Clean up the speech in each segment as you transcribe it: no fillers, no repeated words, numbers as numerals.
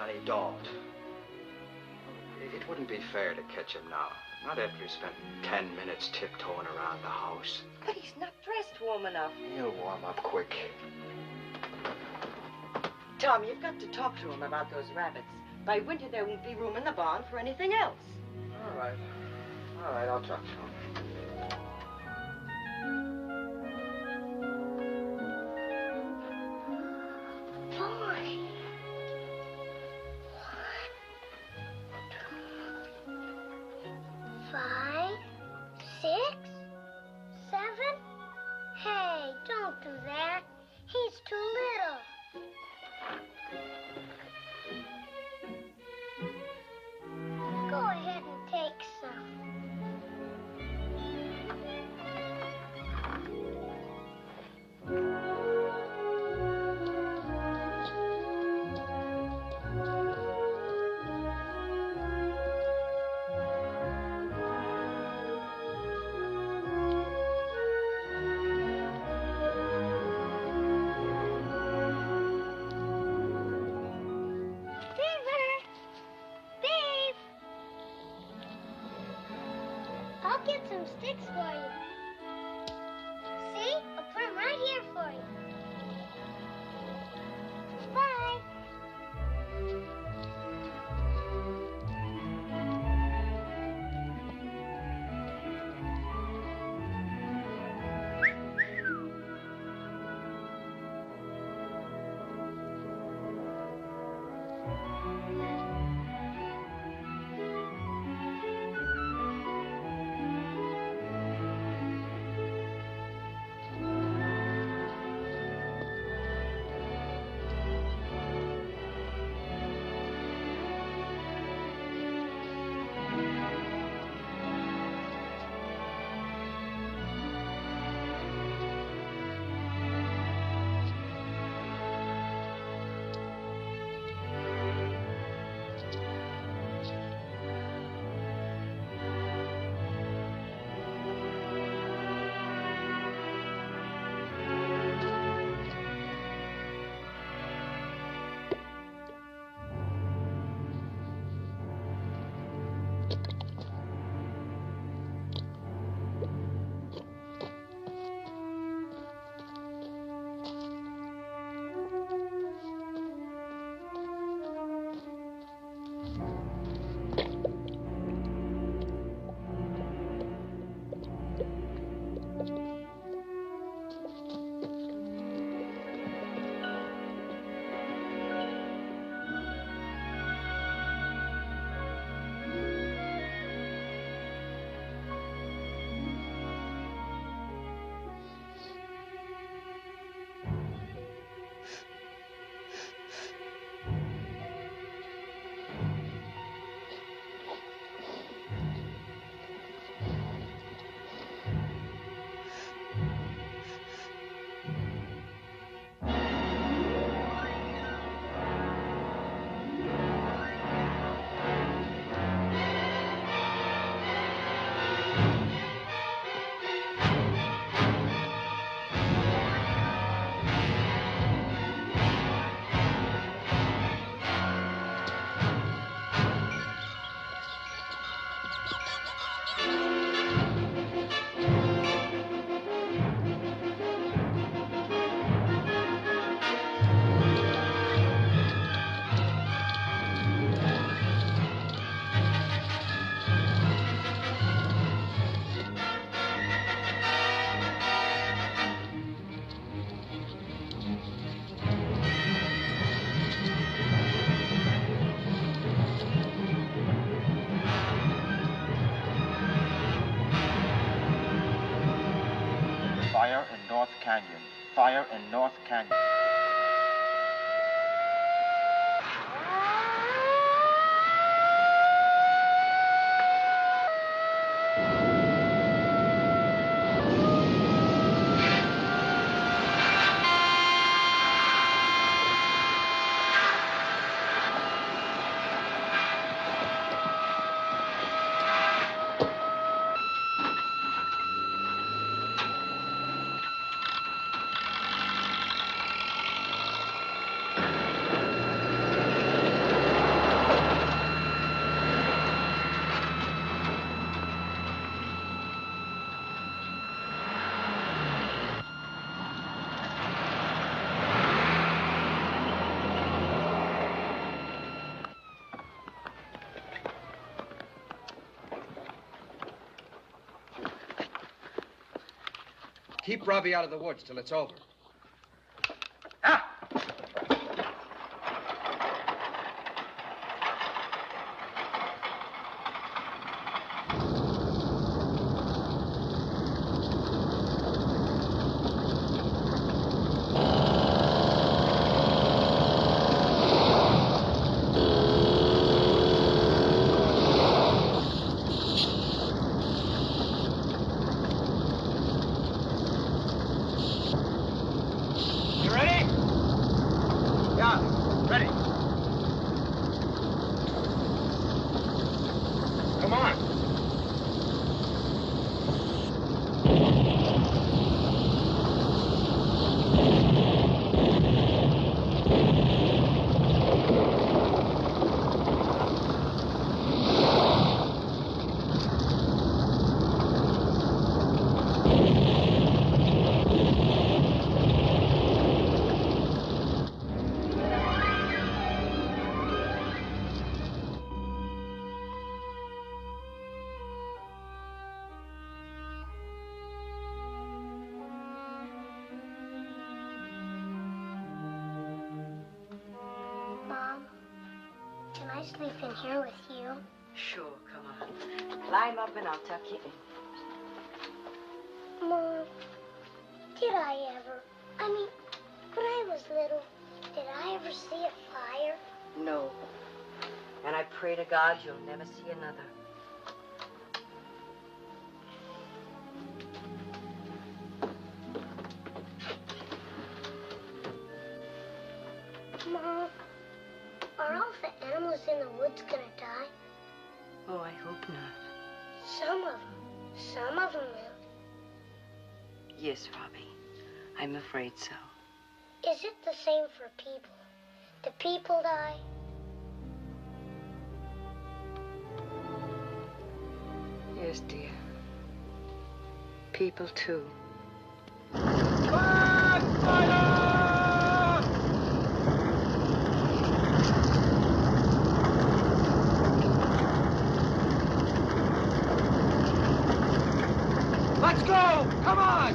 and he don't. It wouldn't be fair to catch him now. Not after he spent 10 minutes tiptoeing around the house. But he's not dressed warm enough. He'll warm up quick. Tom, you've got to talk to him about those rabbits. By winter, there won't be room in the barn for anything else. All right. All right, I'll talk to him. Fire in North Canyon. Fire in North Canyon. Keep Robbie out of the woods till it's over. Ah! Sleep in here with you? Sure, come on. Climb up and I'll tuck you in. Mom, did I ever? I mean, when I was little, did I ever see a fire? No. And I pray to God you'll never see another. Mom, are all the animals in the woods gonna die? Oh, I hope not. Some of them. Some of them will. Yes, Robbie. I'm afraid so. Is it the same for people? Do people die? Yes, dear. People, too. Let's go! Come on!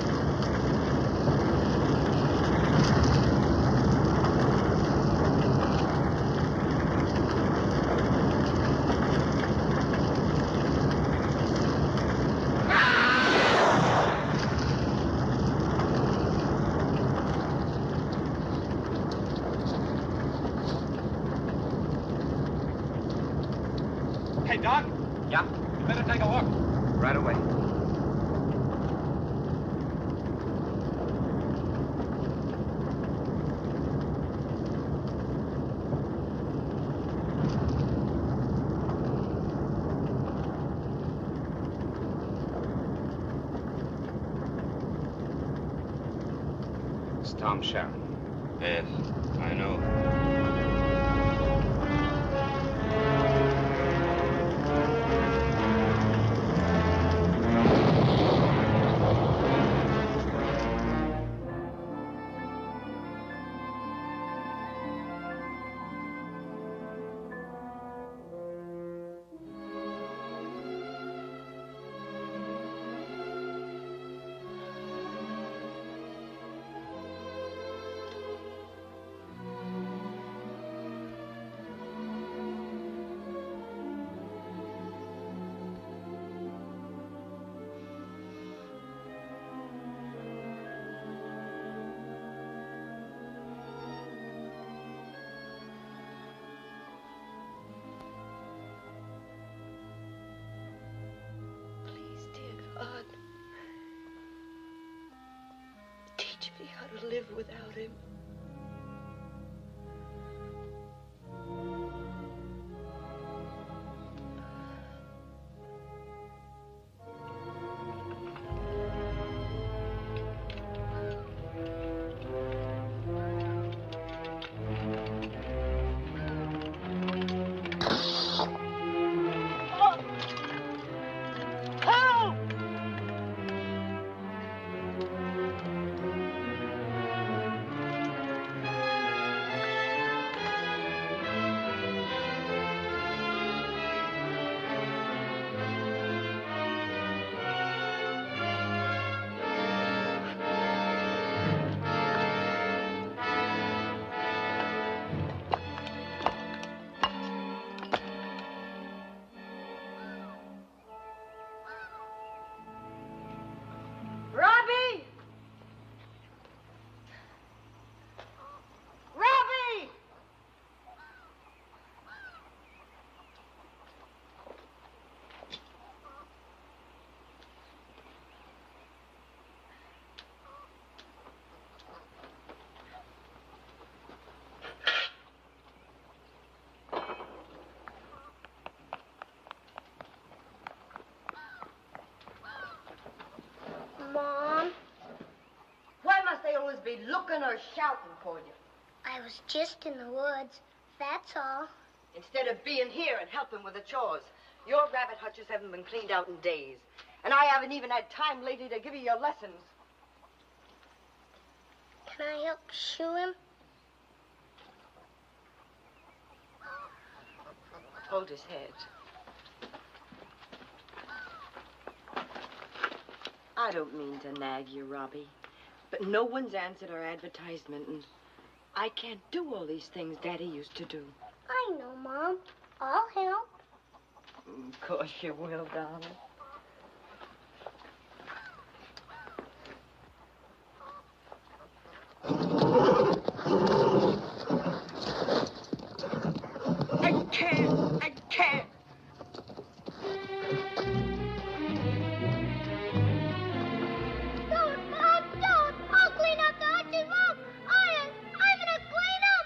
Hey, Doc? Yeah? You better take a look. Right away. It's Tom Sharon. Yes, I know. God, teach me how to live without him. looking or shouting for you? I was just in the woods, that's all. Instead of being here and helping with the chores. Your rabbit hutches haven't been cleaned out in days. And I haven't even had time lately to give you your lessons. Can I help shoe him? Hold his head. I don't mean to nag you, Robbie, but no one's answered our advertisement, and I can't do all these things Daddy used to do. I know, Mom. I'll help. Of course you will, darling. I can't. Don't, Mom, don't. I'll clean up the hutches, Mom. I'm gonna clean up.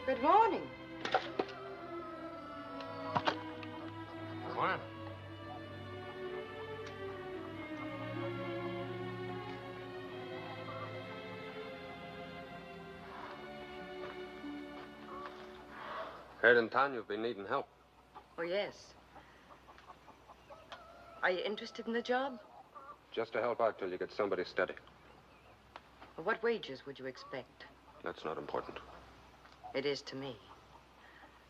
Good morning. Morning. Heard in town you've been needing help. Oh, yes. Are you interested in the job? Just to help out till you get somebody steady. What wages would you expect? That's not important. It is to me.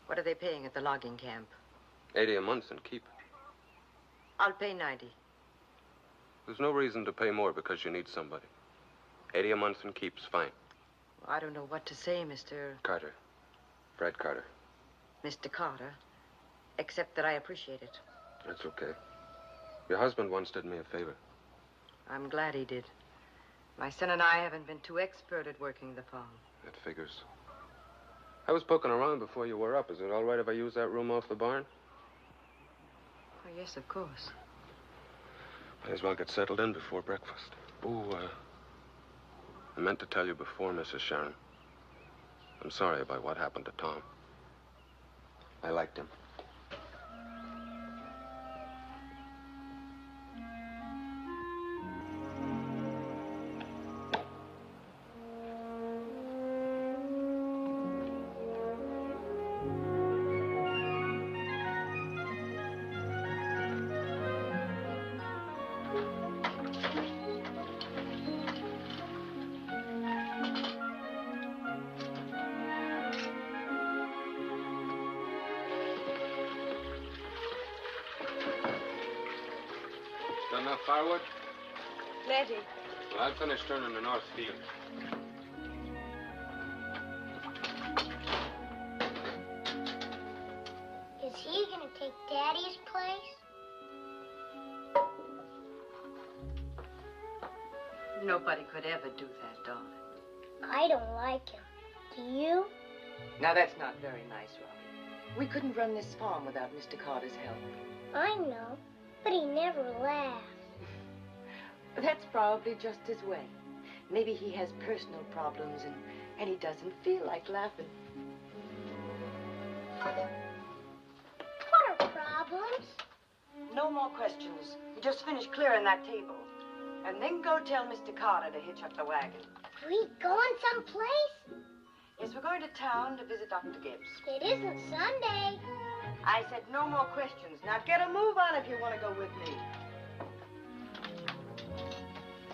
What are they paying at the logging camp? 80 a month and keep. I'll pay 90. There's no reason to pay more because you need somebody. 80 a month and keep's fine. I don't know what to say, Mr. Carter. Fred Carter. Mr. Carter, except that I appreciate it. That's okay. Your husband once did me a favor. I'm glad he did. My son and I haven't been too expert at working the farm. That figures. I was poking around before you were up. Is it all right if I use that room off the barn? Oh, yes, of course. Might as well get settled in before breakfast. I meant to tell you before, Mrs. Sharon. I'm sorry about what happened to Tom. I liked him. Got enough firewood? Plenty. Well, I'll finish turning the north field. Is he gonna take Daddy's place? Nobody could ever do that, darling. I don't like him. Do you? Now, that's not very nice, Robbie. We couldn't run this farm without Mr. Carter's help. I know, but he never laughs. That's probably just his way. Maybe he has personal problems and he doesn't feel like laughing. What are problems? No more questions. You just finish clearing that table. And then go tell Mr. Carter to hitch up the wagon. Are we going someplace? Yes, we're going to town to visit Dr. Gibbs. It isn't Sunday. I said no more questions. Now get a move on if you want to go with me.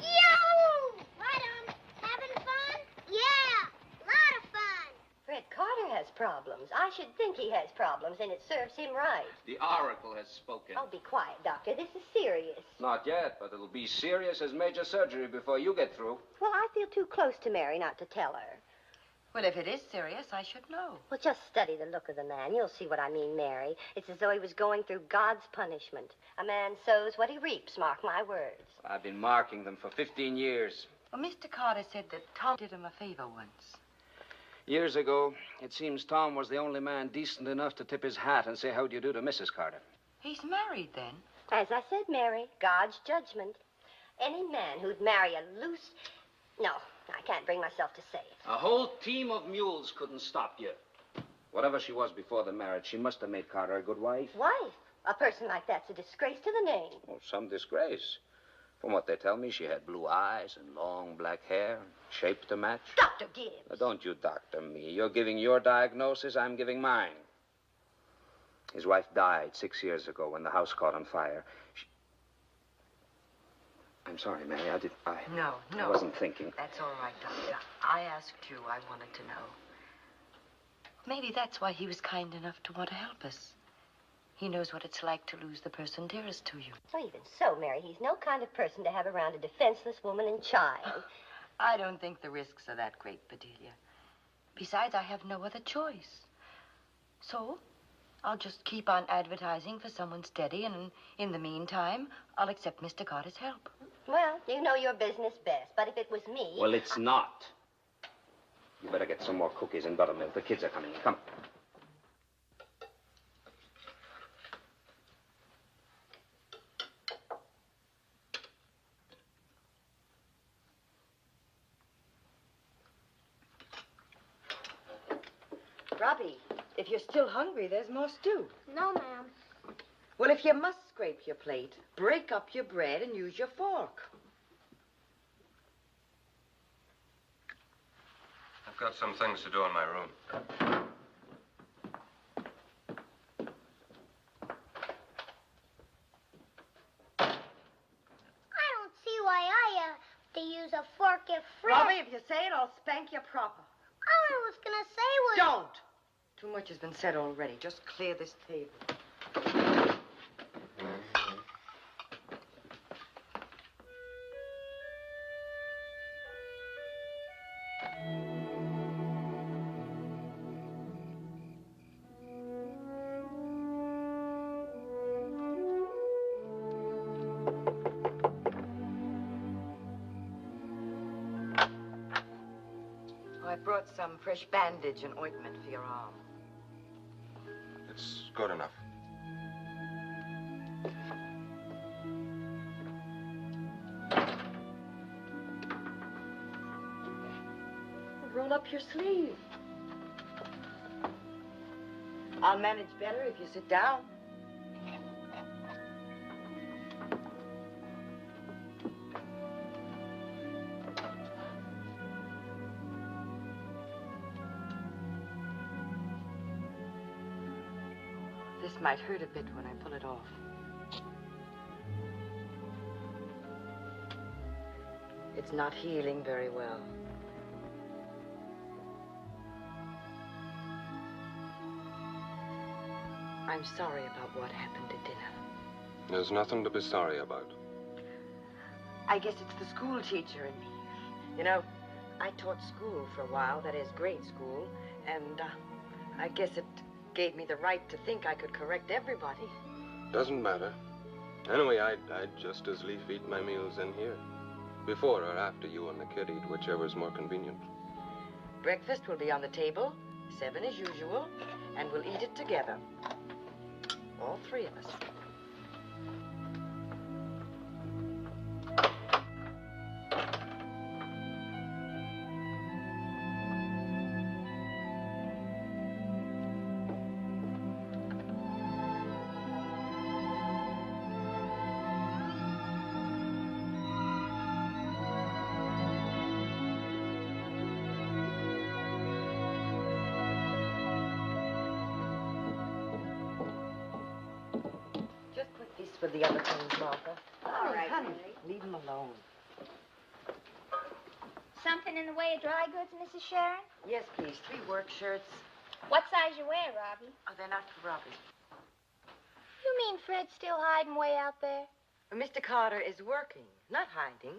Yo! Right on. Having fun? Yeah, lot of fun. Fred Carter has problems. I should think he has problems, and it serves him right. The oracle has spoken. Oh, be quiet, Doctor. This is serious. Not yet, but it'll be serious as major surgery before you get through. Well, I feel too close to Mary not to tell her. Well, if it is serious, I should know. Well, just study the look of the man. You'll see what I mean, Mary. It's as though he was going through God's punishment. A man sows what he reaps, mark my words. I've been marking them for 15 years. Well, Mr. Carter said that Tom did him a favor once. Years ago, it seems Tom was the only man decent enough to tip his hat and say, how do you do to Mrs. Carter? He's married, then? As I said, Mary, God's judgment. Any man who'd marry a loose... No, I can't bring myself to say it. A whole team of mules couldn't stop you. Whatever she was before the marriage, she must have made Carter a good wife. Wife? A person like that's a disgrace to the name. Oh, some disgrace. From what they tell me, she had blue eyes and long black hair, shape to match. Dr. Gibbs. Now, don't you doctor me. You're giving your diagnosis, I'm giving mine. His wife died 6 years ago when the house caught on fire. I'm sorry, Mary. No. I wasn't thinking. That's all right, Doctor. I asked you. I wanted to know. Maybe that's why he was kind enough to want to help us. He knows what it's like to lose the person dearest to you. Well, even so, Mary, he's no kind of person to have around a defenseless woman and child. I don't think the risks are that great, Bedelia. Besides, I have no other choice. So, I'll just keep on advertising for someone steady, and in the meantime, I'll accept Mr. Carter's help. Well, you know your business best, but if it was me... Well, it's not. You better get some more cookies and buttermilk. The kids are coming. Come. Robbie, if you're still hungry, there's more stew. No, ma'am. Well, if you must scrape your plate, break up your bread and use your fork. I've got some things to do in my room. I don't see why I have to use a fork if Fred... Robbie, if you say it, I'll spank you proper. All I was going to say was... Don't! Too much has been said already. Just clear this table. I brought some fresh bandage and ointment for your arm. It's good enough. Roll up your sleeve. I'll manage better if you sit down. This might hurt a bit when I pull it off. It's not healing very well. I'm sorry about what happened at dinner. There's nothing to be sorry about. I guess it's the school teacher in me. You know, I taught school for a while, that is, grade school, and I guess it gave me the right to think I could correct everybody. Doesn't matter. Anyway, I'd just as lief eat my meals in here. Before or after you and the kid eat, whichever's more convenient. Breakfast will be on the table, 7 as usual, and we'll eat it together. All 3 of us. With the other things, Martha. All right, honey. Mary. Leave them alone. Something in the way of dry goods, Mrs. Sharon? Yes, please. 3 work shirts, What size you wear, Robbie? Oh, they're not for Robbie. You mean Fred's still hiding way out there? Well, Mr. Carter is working, not hiding.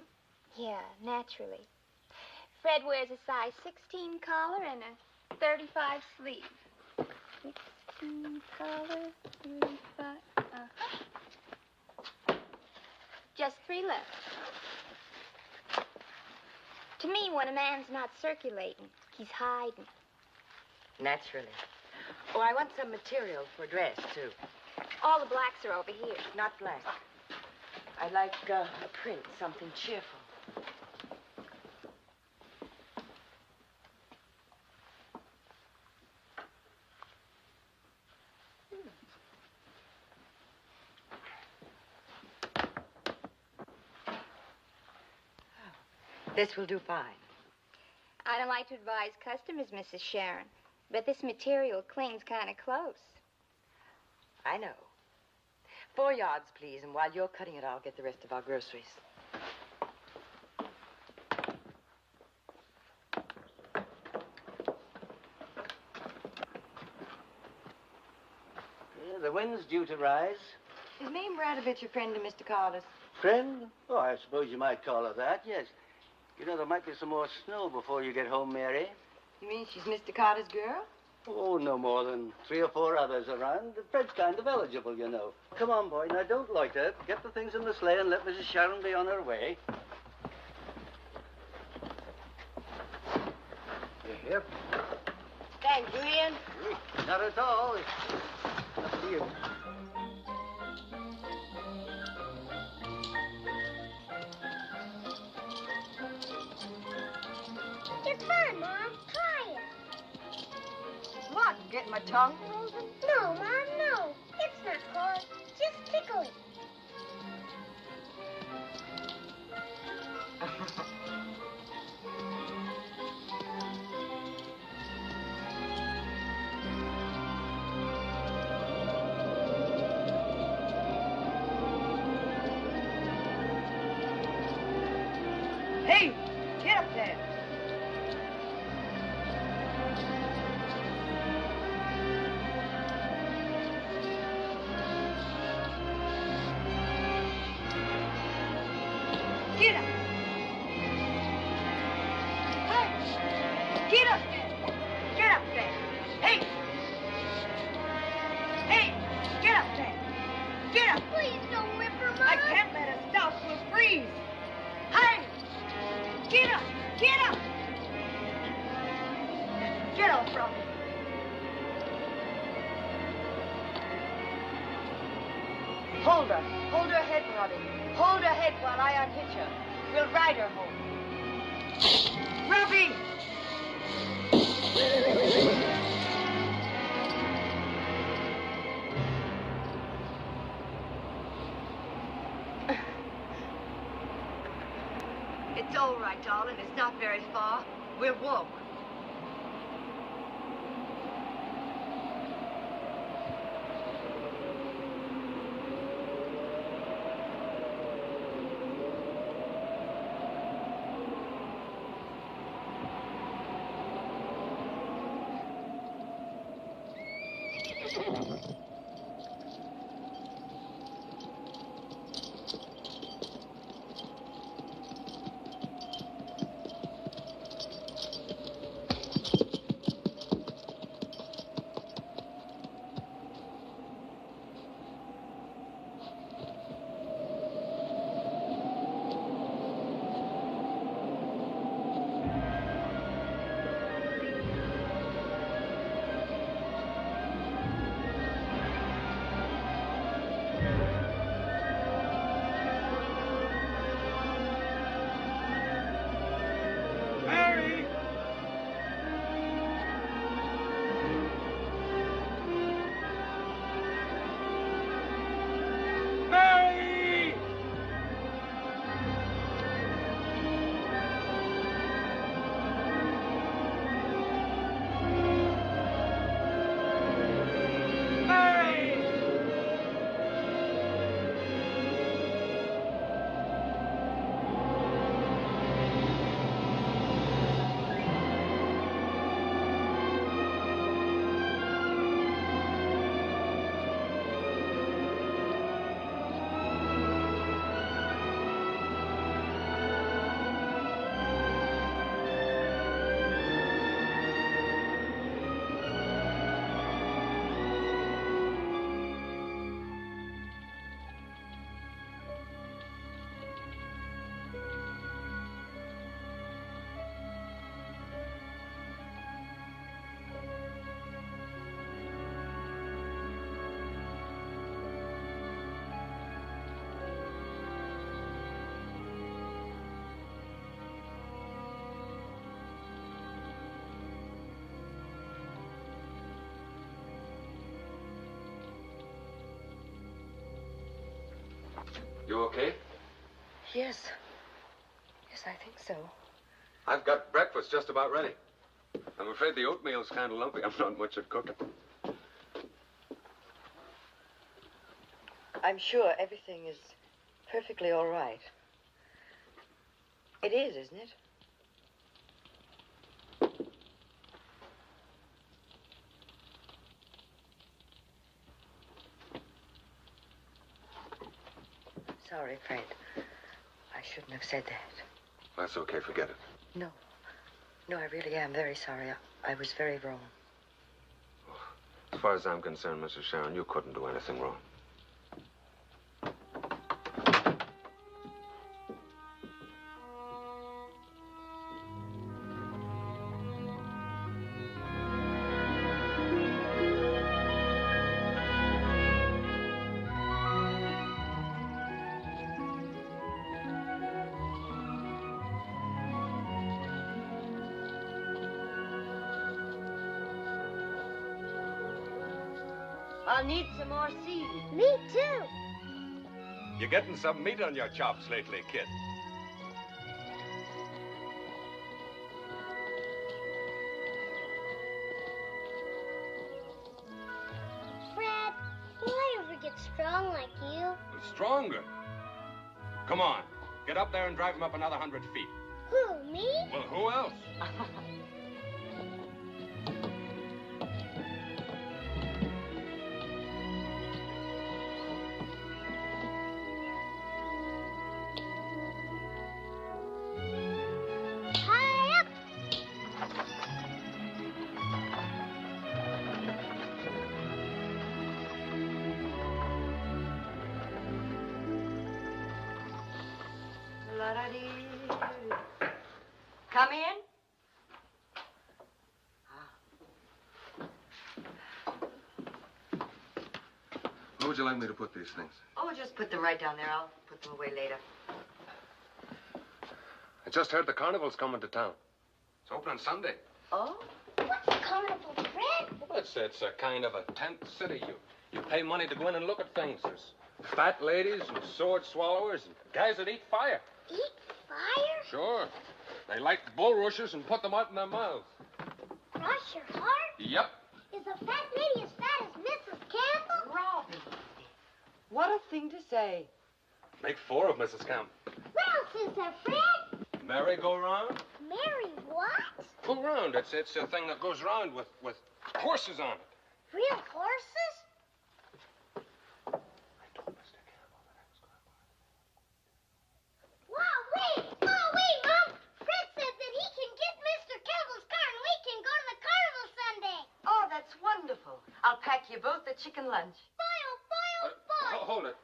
Yeah, naturally. Fred wears a size 16 collar and a 35 sleeve. 16 collar, 35. Just 3 left. To me, when a man's not circulating, he's hiding. Naturally. Oh, I want some material for dress, too. All the blacks are over here. Not black. I like a print, something cheerful. This will do fine. I don't like to advise customers, Mrs. Sharon, but this material clings kind of close. I know. 4 yards, please, and while you're cutting it, I'll get the rest of our groceries. The wind's due to rise. Is Mame Bradovich a friend of Mr. Carter's? Friend? Oh, I suppose you might call her that, yes. You know, there might be some more snow before you get home, Mary. You mean she's Mr. Carter's girl? Oh, no more than 3 or 4 others around. Fred's kind of eligible, you know. Come on, boy. Now, don't loiter. Get the things in the sleigh and let Mrs. Sharon be on her way. Yep. Thank you, Ian. Not at all. It's up to you. It's fun, Mom. Try it. What, getting my tongue? No, Mom, no. It's not hard. Just tickle it. Hey, get up there. Get up. Hey, get up there. Get up there. Hey. Hey, get up there. Get up. Please don't whip her, Mom. I can't let her stop. We'll freeze. Hey, get up. Get up. Get off from me. Hold her. Hold her head, Robbie. Hold her head while I unhitch her. We'll ride her home. Robbie! It's all right, darling. It's not very far. We'll walk. You okay? Yes. Yes, I think so. I've got breakfast just about ready. I'm afraid the oatmeal's kind of lumpy. I'm not much at cooking. I'm sure everything is perfectly all right. It is, isn't it? Sorry, Fred. I shouldn't have said that. That's okay. Forget it. No. No, I really am very sorry. I was very wrong. As far as I'm concerned, Mrs. Sharon, you couldn't do anything wrong. I'll need some more seed. Me too. You're getting some meat on your chops lately, kid. Fred, will I ever get strong like you? Stronger. Come on. Get up there and drive him up another 100 feet. Who, me? Well, who else? High up. La-da-dee. Come in. Where would you like me to put these things? Oh, just put them right down there. I'll put them away later. I just heard the carnival's coming to town. It's opening Sunday. Oh? What's a carnival, Fred? Well, it's a kind of a tent city. You pay money to go in and look at things. There's fat ladies and sword swallowers and guys that eat fire. Eat fire? Sure. They light bulrushes and put them out in their mouths. Cross your heart? Yep. Is a fat lady as fat as Mrs. Campbell? Robin. What a thing to say. Make 4 of Mrs. Campbell. What else is there, Fred? Merry-go-round? Mary what? Go round. It's a thing that goes round with horses on it. Real horses? I told Mr. Campbell that I was going to buy Wow, wait! Oh, wait, Mom! Fred said that he can get Mr. Campbell's car and we can go to the carnival Sunday. Oh, that's wonderful. I'll pack you both a chicken lunch. Bye, oh, bye, oh, bye. Hold it.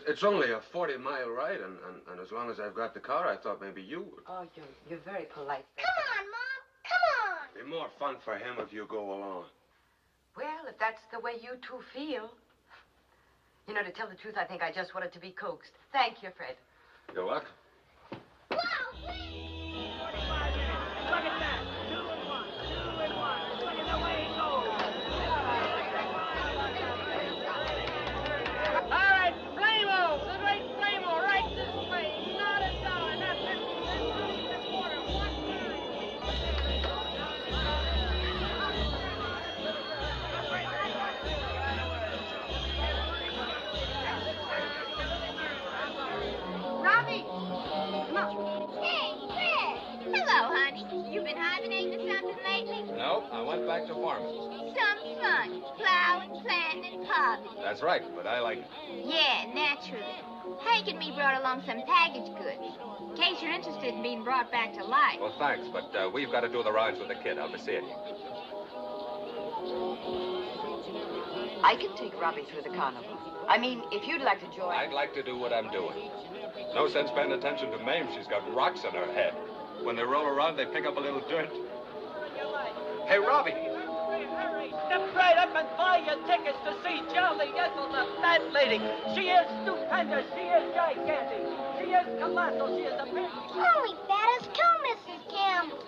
It's only a 40-mile ride, and as long as I've got the car, I thought maybe you would. Oh, you're very polite. Come on, Mom. Come on. It'd be more fun for him if you go along. Well, if that's the way you two feel. You know, to tell the truth, I think I just wanted to be coaxed. Thank you, Fred. You're welcome. Wow, wait! Look at that! 2 and 1, 2 and 1. Look at the way he goes. All right, Flamo, the great Flamo, right this way. Not a dollar, not 50 cents, a quarter. What Robbie! Come on. Hey, Fred! Hello, honey. You been hibernating or something lately? No, I went back to farming. Some fun. Plowing, planting, and popping. That's right, but I like it. Yeah, naturally. Hank and me brought along some package goods. In case you're interested in being brought back to life. Well, thanks, but we've got to do the rides with the kid. I'll be seeing you. I can take Robbie through the carnival. I mean, if you'd like to join... I'd like to do what I'm doing. No sense paying attention to Mame. She's got rocks in her head. When they roll around, they pick up a little dirt. Hey, Robbie. Step right up and buy your tickets to see Jolly Ethel, the fat lady. She is stupendous. She is gigantic. She is colossal. She is a big... Only fat as two, Mrs. Campbell.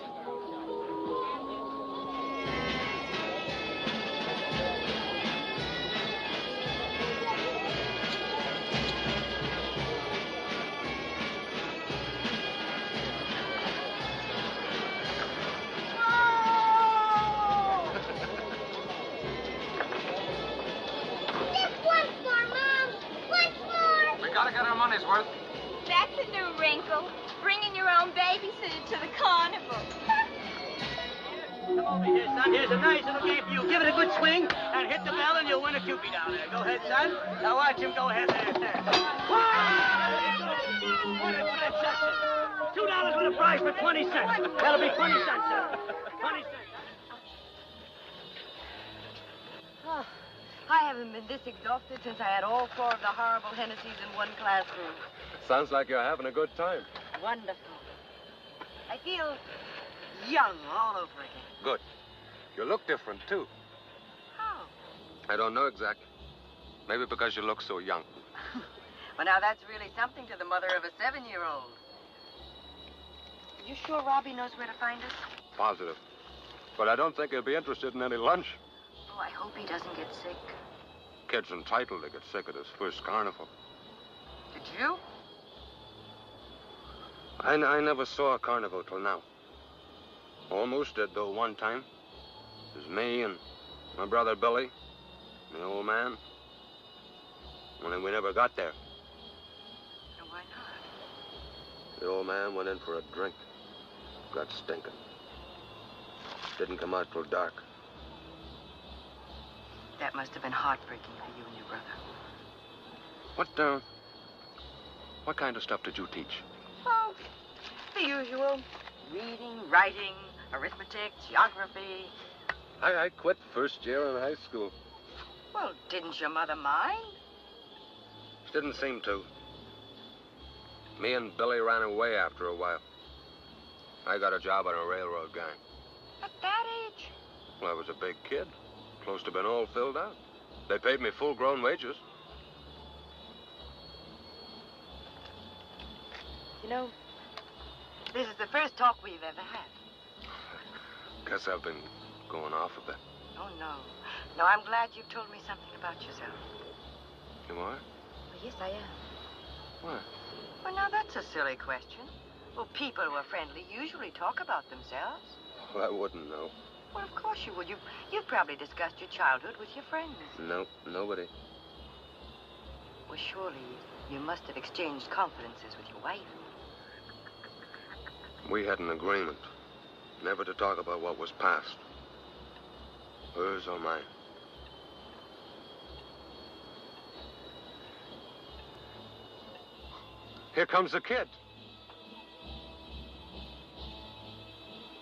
housework? That's a new wrinkle. Bringing your own babysitter to the carnival. Come over here, son. Here's a nice little game for you. Give it a good swing and hit the bell and you'll win a cupie down there. Go ahead, son. Now watch him go ahead there. What a transaction. $2 with a prize for 20 cents. That'll be 20 cents, sir. 20 cents. Oh, I haven't been this exhausted since I had all 4 of the horrible Hennessy's in one classroom. Sounds like you're having a good time. Wonderful. I feel young all over again. Good. You look different, too. How? I don't know exactly. Maybe because you look so young. Well, now that's really something to the mother of a 7-year-old. You sure Robbie knows where to find us? Positive. But I don't think he'll be interested in any lunch. Oh, I hope he doesn't get sick. Kid's entitled to get sick at his first carnival. Did you? I never saw a carnival till now. Almost did, though, one time. It was me and my brother Billy, and the old man. Only we never got there. And why not? The old man went in for a drink. Got stinking. Didn't come out till dark. That must have been heartbreaking for you and your brother. What kind of stuff did you teach? Oh, the usual. Reading, writing, arithmetic, geography. I quit first year in high school. Well, didn't your mother mind? She didn't seem to. Me and Billy ran away after a while. I got a job on a railroad gang. At that age? Well, I was a big kid. Close to being all filled out. They paid me full-grown wages. You know, this is the first talk we've ever had. Guess I've been going off a bit. Oh, no. No, I'm glad you've told me something about yourself. You are? Well, yes, I am. Why? Well, now, that's a silly question. Well, people who are friendly usually talk about themselves. Well, I wouldn't know. Well, of course you would. You've probably discussed your childhood with your friends. No, nobody. Well, surely you must have exchanged confidences with your wife. We had an agreement. Never to talk about what was past. Hers or mine. Here comes the kid.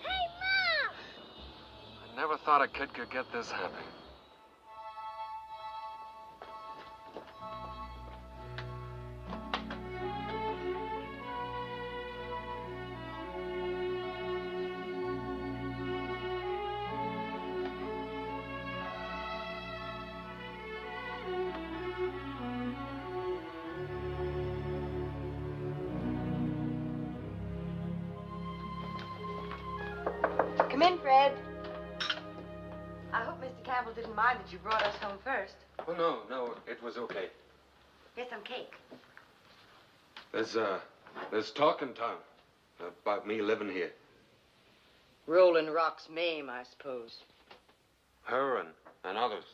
Hey, Mom! I never thought a kid could get this happy. Come in, Fred. I hope Mr. Campbell didn't mind that you brought us home first. Oh, no, it was okay. Here's some cake. There's talk in town about me living here. Rolling Rock's Mame, I suppose. Her and others.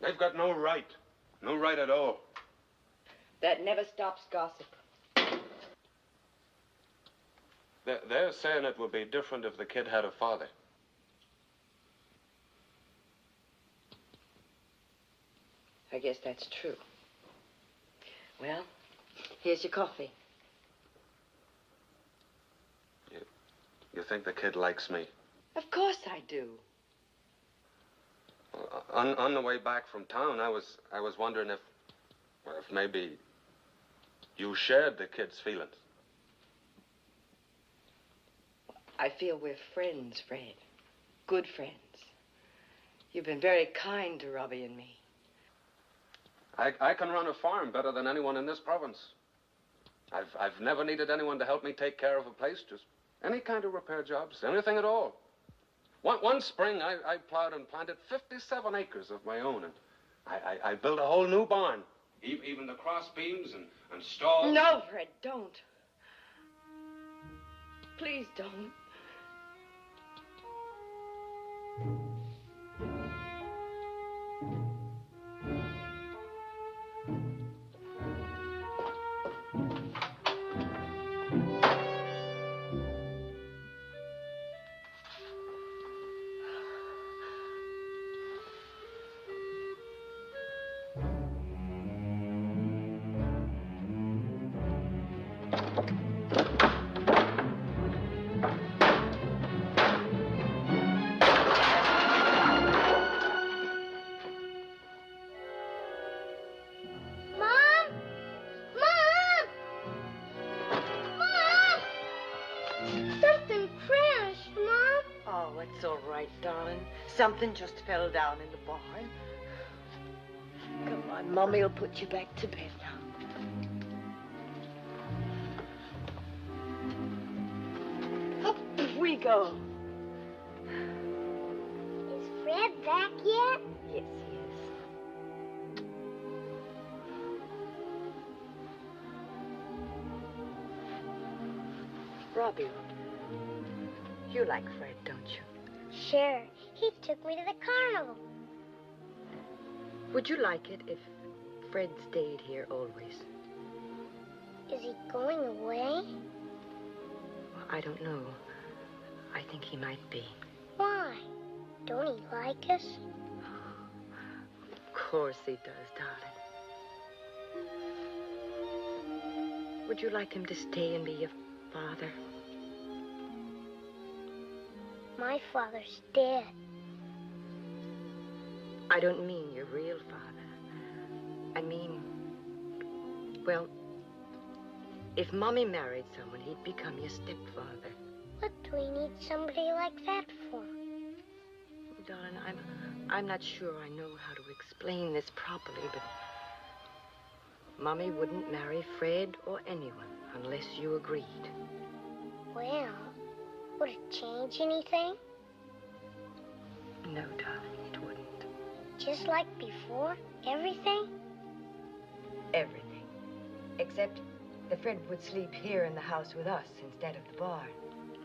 They've got no right. No right at all. That never stops gossip. They're saying it would be different if the kid had a father. I guess that's true. Well, here's your coffee. You think the kid likes me? Of course I do. On the way back from town, I was wondering if maybe you shared the kid's feelings. I feel we're friends, Fred. Good friends. You've been very kind to Robbie and me. I can run a farm better than anyone in this province. I've never needed anyone to help me take care of a place, just any kind of repair jobs, anything at all. One spring, I plowed and planted 57 acres of my own, and I built a whole new barn. Even the cross beams and stalls. No, Fred, don't. Please don't. Something crashed, Mom. Oh, it's all right, darling. Something just fell down in the barn. Come on, Mommy'll put you back to bed now. Up we go. Is Fred back yet? Yes, he is. Robbie, you like Fred, don't you? Sure. He took me to the carnival. Would you like it if Fred stayed here always? Is he going away? Well, I don't know. I think he might be. Why? Don't he like us? Of course he does, darling. Would you like him to stay and be your father? My father's dead. I don't mean your real father. I mean, well, if Mommy married someone, he'd become your stepfather. What do we need somebody like that for? Darling, I'm not sure I know how to explain this properly, but Mommy wouldn't marry Fred or anyone unless you agreed. Well, would it change anything? No, darling, it wouldn't. Just like before? Everything? Everything. Except that Fred would sleep here in the house with us instead of the barn.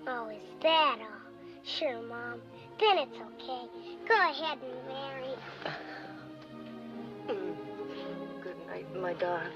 Oh, is that all? Sure, Mom. Then it's okay. Go ahead and marry. Good night, my darling.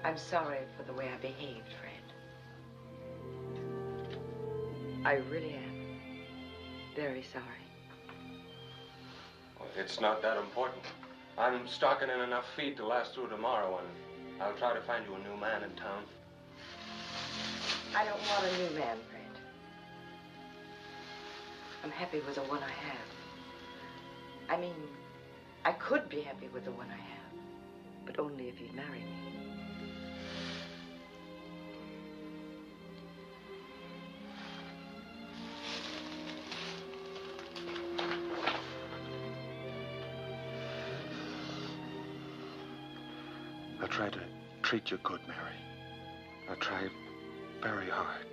I'm sorry for the way I behaved, Fred. I really am. Very sorry. Well, it's not that important. I'm stocking in enough feed to last through tomorrow, and I'll try to find you a new man in town. I don't want a new man, Fred. I'm happy with the one I have. I mean, I could be happy with the one I have, but only if you'd marry me. I'll try to treat you good, Mary. I'll try very hard.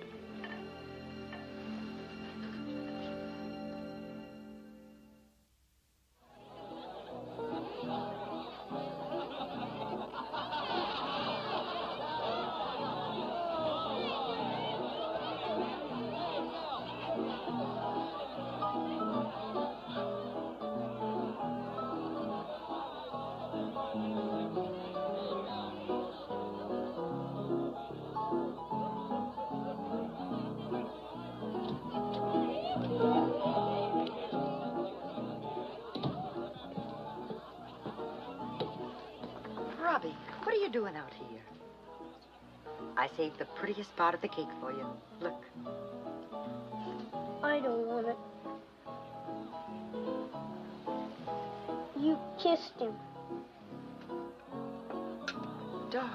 Robbie, what are you doing out here? I saved the prettiest part of the cake for you. Look. I don't want it. You kissed him. Darling,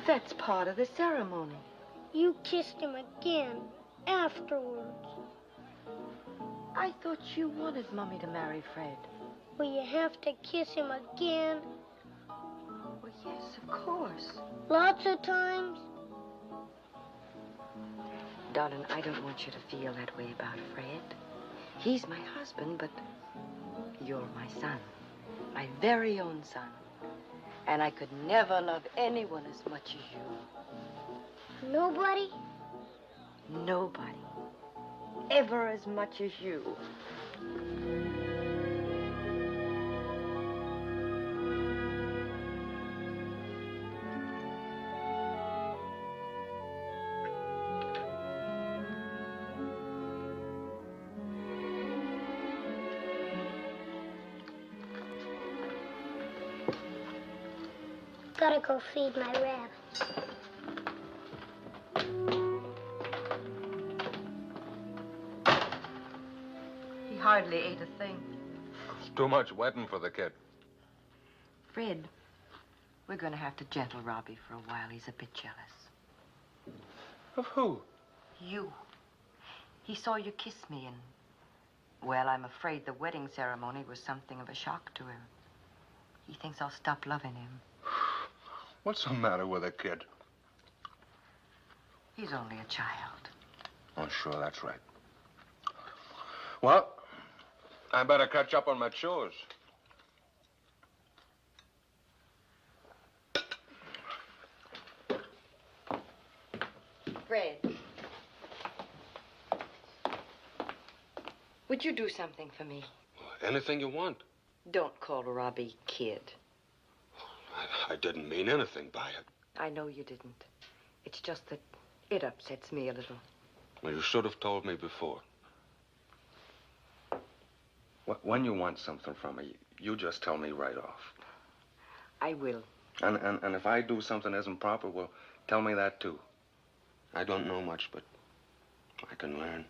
That's part of the ceremony. You kissed him again afterwards. I thought you wanted Mummy to marry Fred. Will you have to kiss him again? Well, yes, of course. Lots of times? Darling, I don't want you to feel that way about Fred. He's my husband, but you're my son. My very own son. And I could never love anyone as much as you. Nobody? Nobody. Ever as much as you. Gotta go feed my rabbits. He hardly ate a thing. It's too much wetting for the kid. Fred, we're going to have to gentle Robbie for a while. He's a bit jealous. Of who? You. He saw you kiss me and, well, I'm afraid the wedding ceremony was something of a shock to him. He thinks I'll stop loving him. What's the matter with the kid? He's only a child. Oh, sure, that's right. Well, I better catch up on my chores. Fred. Would you do something for me? Anything you want. Don't call Robbie kid. I didn't mean anything by it. I know you didn't. It's just that it upsets me a little. Well, you should have told me before. When you want something from me, you just tell me right off. I will. And if I do something that isn't proper, well, tell me that too. I don't know much, but I can learn.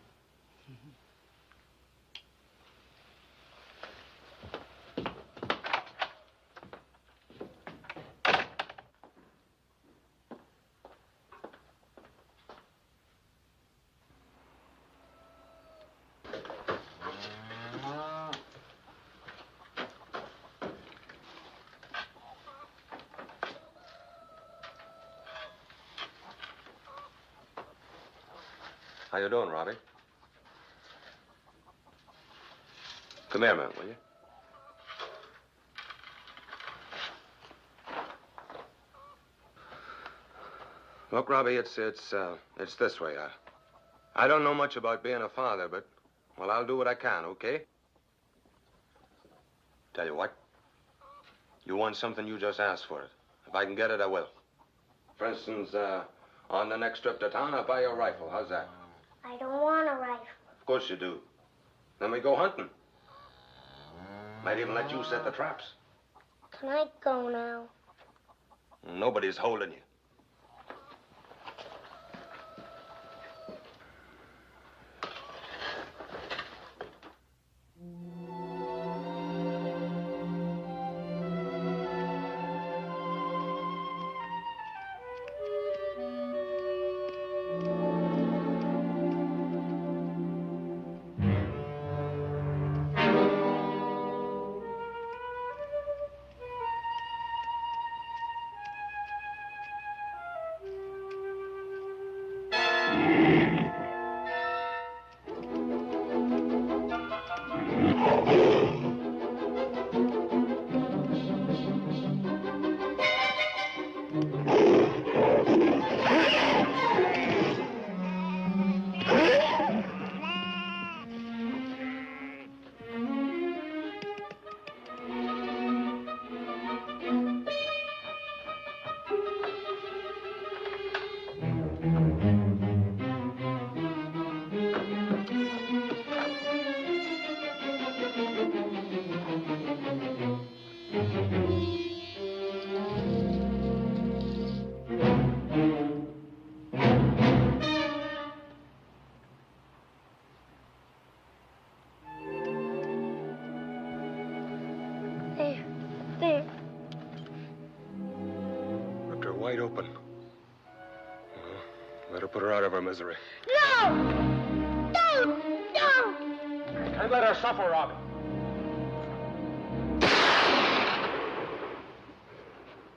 How you doing, Robbie? Come here a minute, will you? Look, Robbie, it's this way. I don't know much about being a father, but, well, I'll do what I can, okay? Tell you what. You want something, you just ask for it. If I can get it, I will. For instance, on the next trip to town, I'll buy you a rifle. How's that? I don't want a rifle. Of course you do. Then we go hunting. Might even let you set the traps. Can I go now? Nobody's holding you. Let her put her out of her misery. No! No! No! Can't let her suffer, Robbie.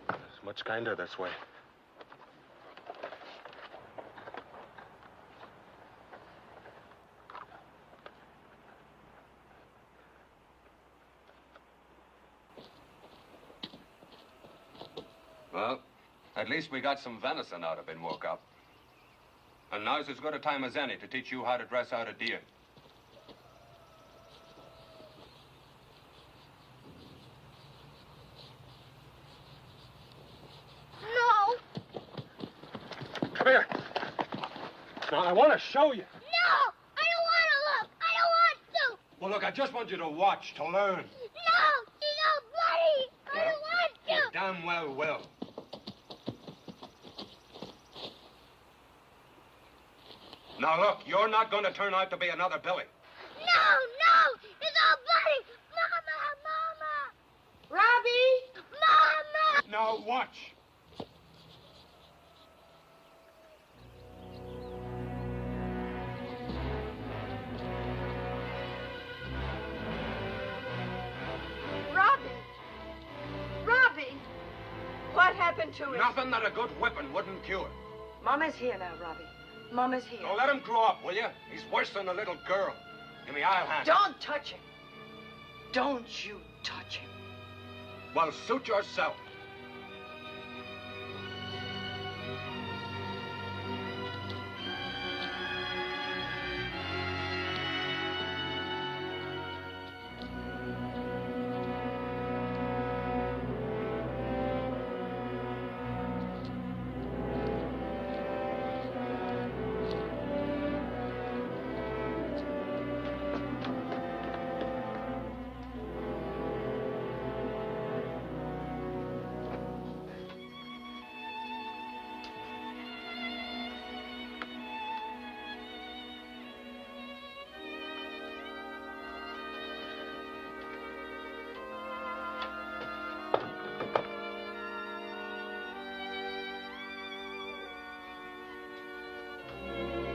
It's much kinder this way. Well, at least we got some venison out of him woke up. And now's as good a time as any to teach you how to dress out a deer. No! Come here. Now, I want to show you. No! I don't want to look! I don't want to! Well, look, I just want you to watch, to learn. No! He's all bloody! I don't want to! You damn well will. Now, look, you're not going to turn out to be another Billy. No! No! It's all bloody! Mama! Mama! Robbie! Mama! Now, watch. Robbie! Robbie! What happened to him? Nothing that a good whipping wouldn't cure. Mama's here now, Robbie. Mama's here. Now, let him grow up, will you? He's worse than a little girl. Give me, I'll handle. Don't touch him. Don't you touch him. Well, suit yourself.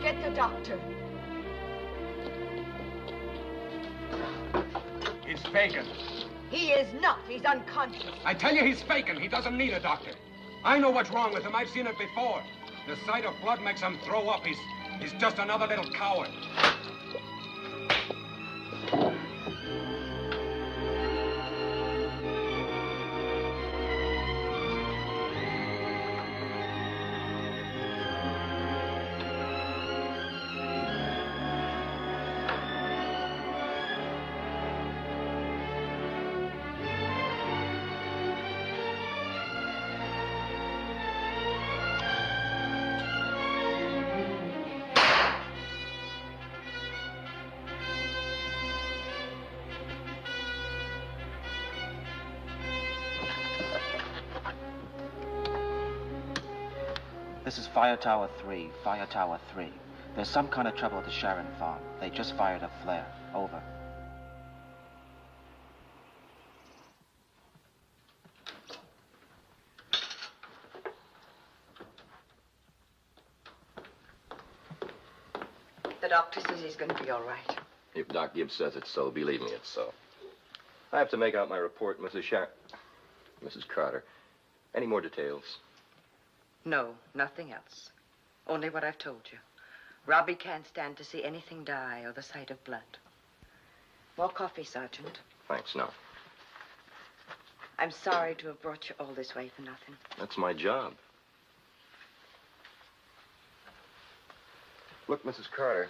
Get the doctor. He's faking. He is not. He's unconscious. I tell you, he's faking. He doesn't need a doctor. I know what's wrong with him. I've seen it before. The sight of blood makes him throw up. He's just another little coward. This is Fire Tower 3, Fire Tower 3. There's some kind of trouble at the Sharon farm. They just fired a flare. Over. The doctor says he's going to be all right. If Doc Gibbs says it's so, believe me, it's so. I have to make out my report, Mrs. Carter. Any more details? No, nothing else. Only what I've told you. Robbie can't stand to see anything die or the sight of blood. More coffee, Sergeant. Thanks, no. I'm sorry to have brought you all this way for nothing. That's my job. Look, Mrs. Carter,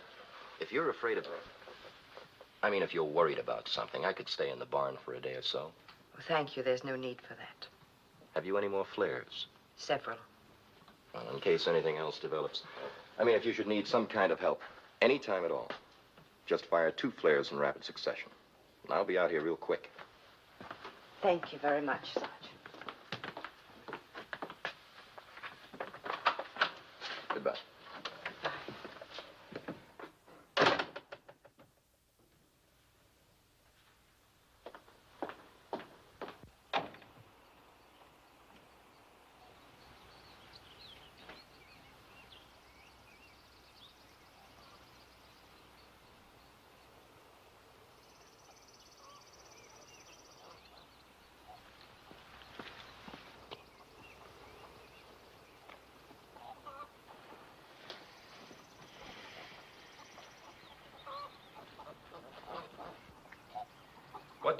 if you're afraid of if you're worried about something, I could stay in the barn for a day or so. Well, thank you. There's no need for that. Have you any more flares? Several. Well, in case anything else develops. If you should need some kind of help, any time at all, just fire 2 flares in rapid succession. And I'll be out here real quick. Thank you very much, Sergeant. Goodbye.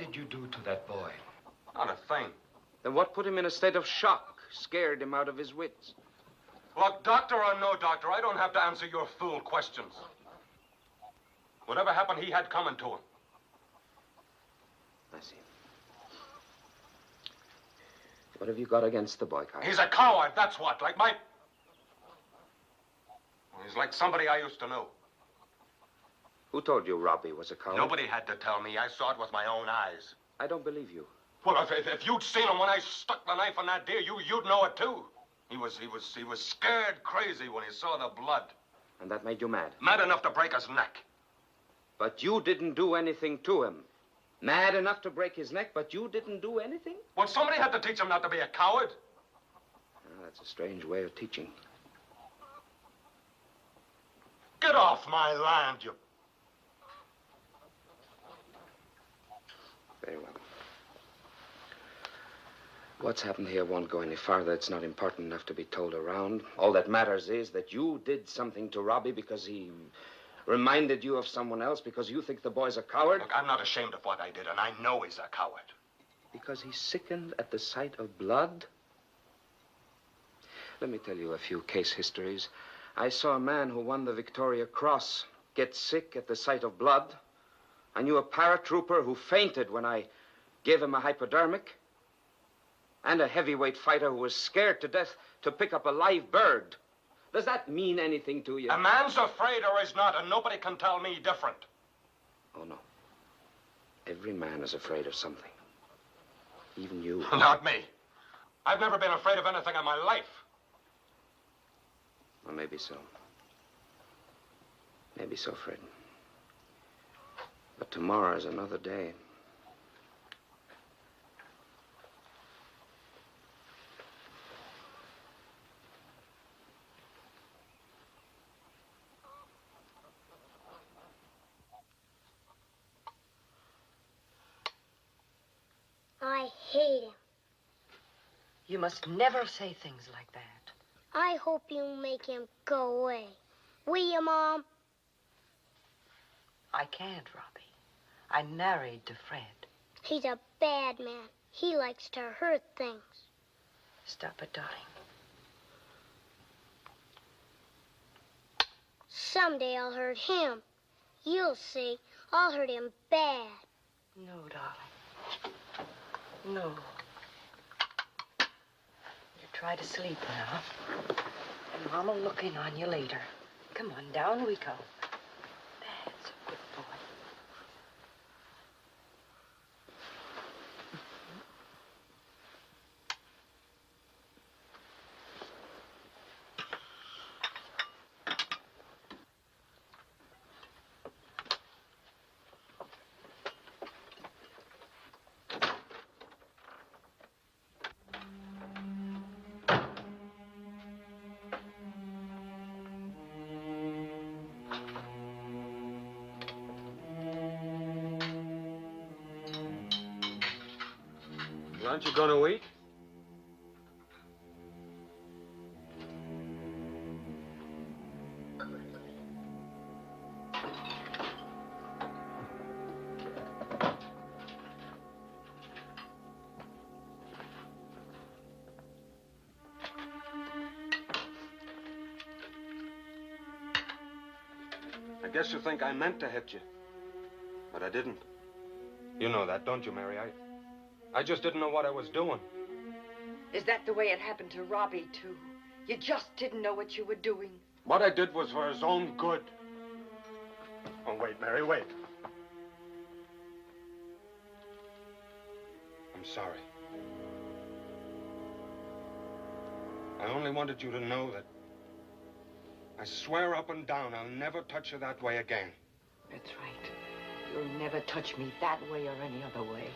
did you do to that boy? Not a thing. Then what put him in a state of shock, scared him out of his wits? Look, doctor or no doctor, I don't have to answer your fool questions. Whatever happened, he had coming to him. I see. What have you got against the boy, Carl? He's a coward, that's what. Like my... He's like somebody I used to know. Who told you Robbie was a coward? Nobody had to tell me. I saw it with my own eyes. I don't believe you. Well, if you'd seen him when I stuck the knife in that deer, you'd know it too. He was scared crazy when he saw the blood. And that made you mad? Mad enough to break his neck. But you didn't do anything to him. Mad enough to break his neck, but you didn't do anything? Well, somebody had to teach him not to be a coward. Well, that's a strange way of teaching. Get off my land, you... Very well. What's happened here won't go any farther. It's not important enough to be told around. All that matters is that you did something to Robbie because he reminded you of someone else, because you think the boy's a coward. Look, I'm not ashamed of what I did, and I know he's a coward. Because he sickened at the sight of blood? Let me tell you a few case histories. I saw a man who won the Victoria Cross get sick at the sight of blood. I knew a paratrooper who fainted when I gave him a hypodermic. And a heavyweight fighter who was scared to death to pick up a live bird. Does that mean anything to you? A man's afraid or is not, and nobody can tell me different. Oh, no. Every man is afraid of something. Even you. Not me. I've never been afraid of anything in my life. Well, maybe so. Maybe so, Fred. But tomorrow is another day. I hate him. You must never say things like that. I hope you make him go away. Will you, Mom? I can't, Robbie. I'm married to Fred. He's a bad man. He likes to hurt things. Stop it, darling. Someday I'll hurt him. You'll see. I'll hurt him bad. No, darling. No. You try to sleep now. And Mom'll look in on you later. Come on, down we go. That's a good boy. Aren't you going to eat? I guess you think I meant to hit you, but I didn't. You know that, don't you, Mary? I just didn't know what I was doing. Is that the way it happened to Robbie, too? You just didn't know what you were doing? What I did was for his own good. Oh, wait, Mary, wait. I'm sorry. I only wanted you to know that I swear up and down I'll never touch you that way again. That's right. You'll never touch me that way or any other way.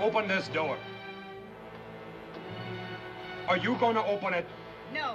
Open this door. Are you going to open it? No.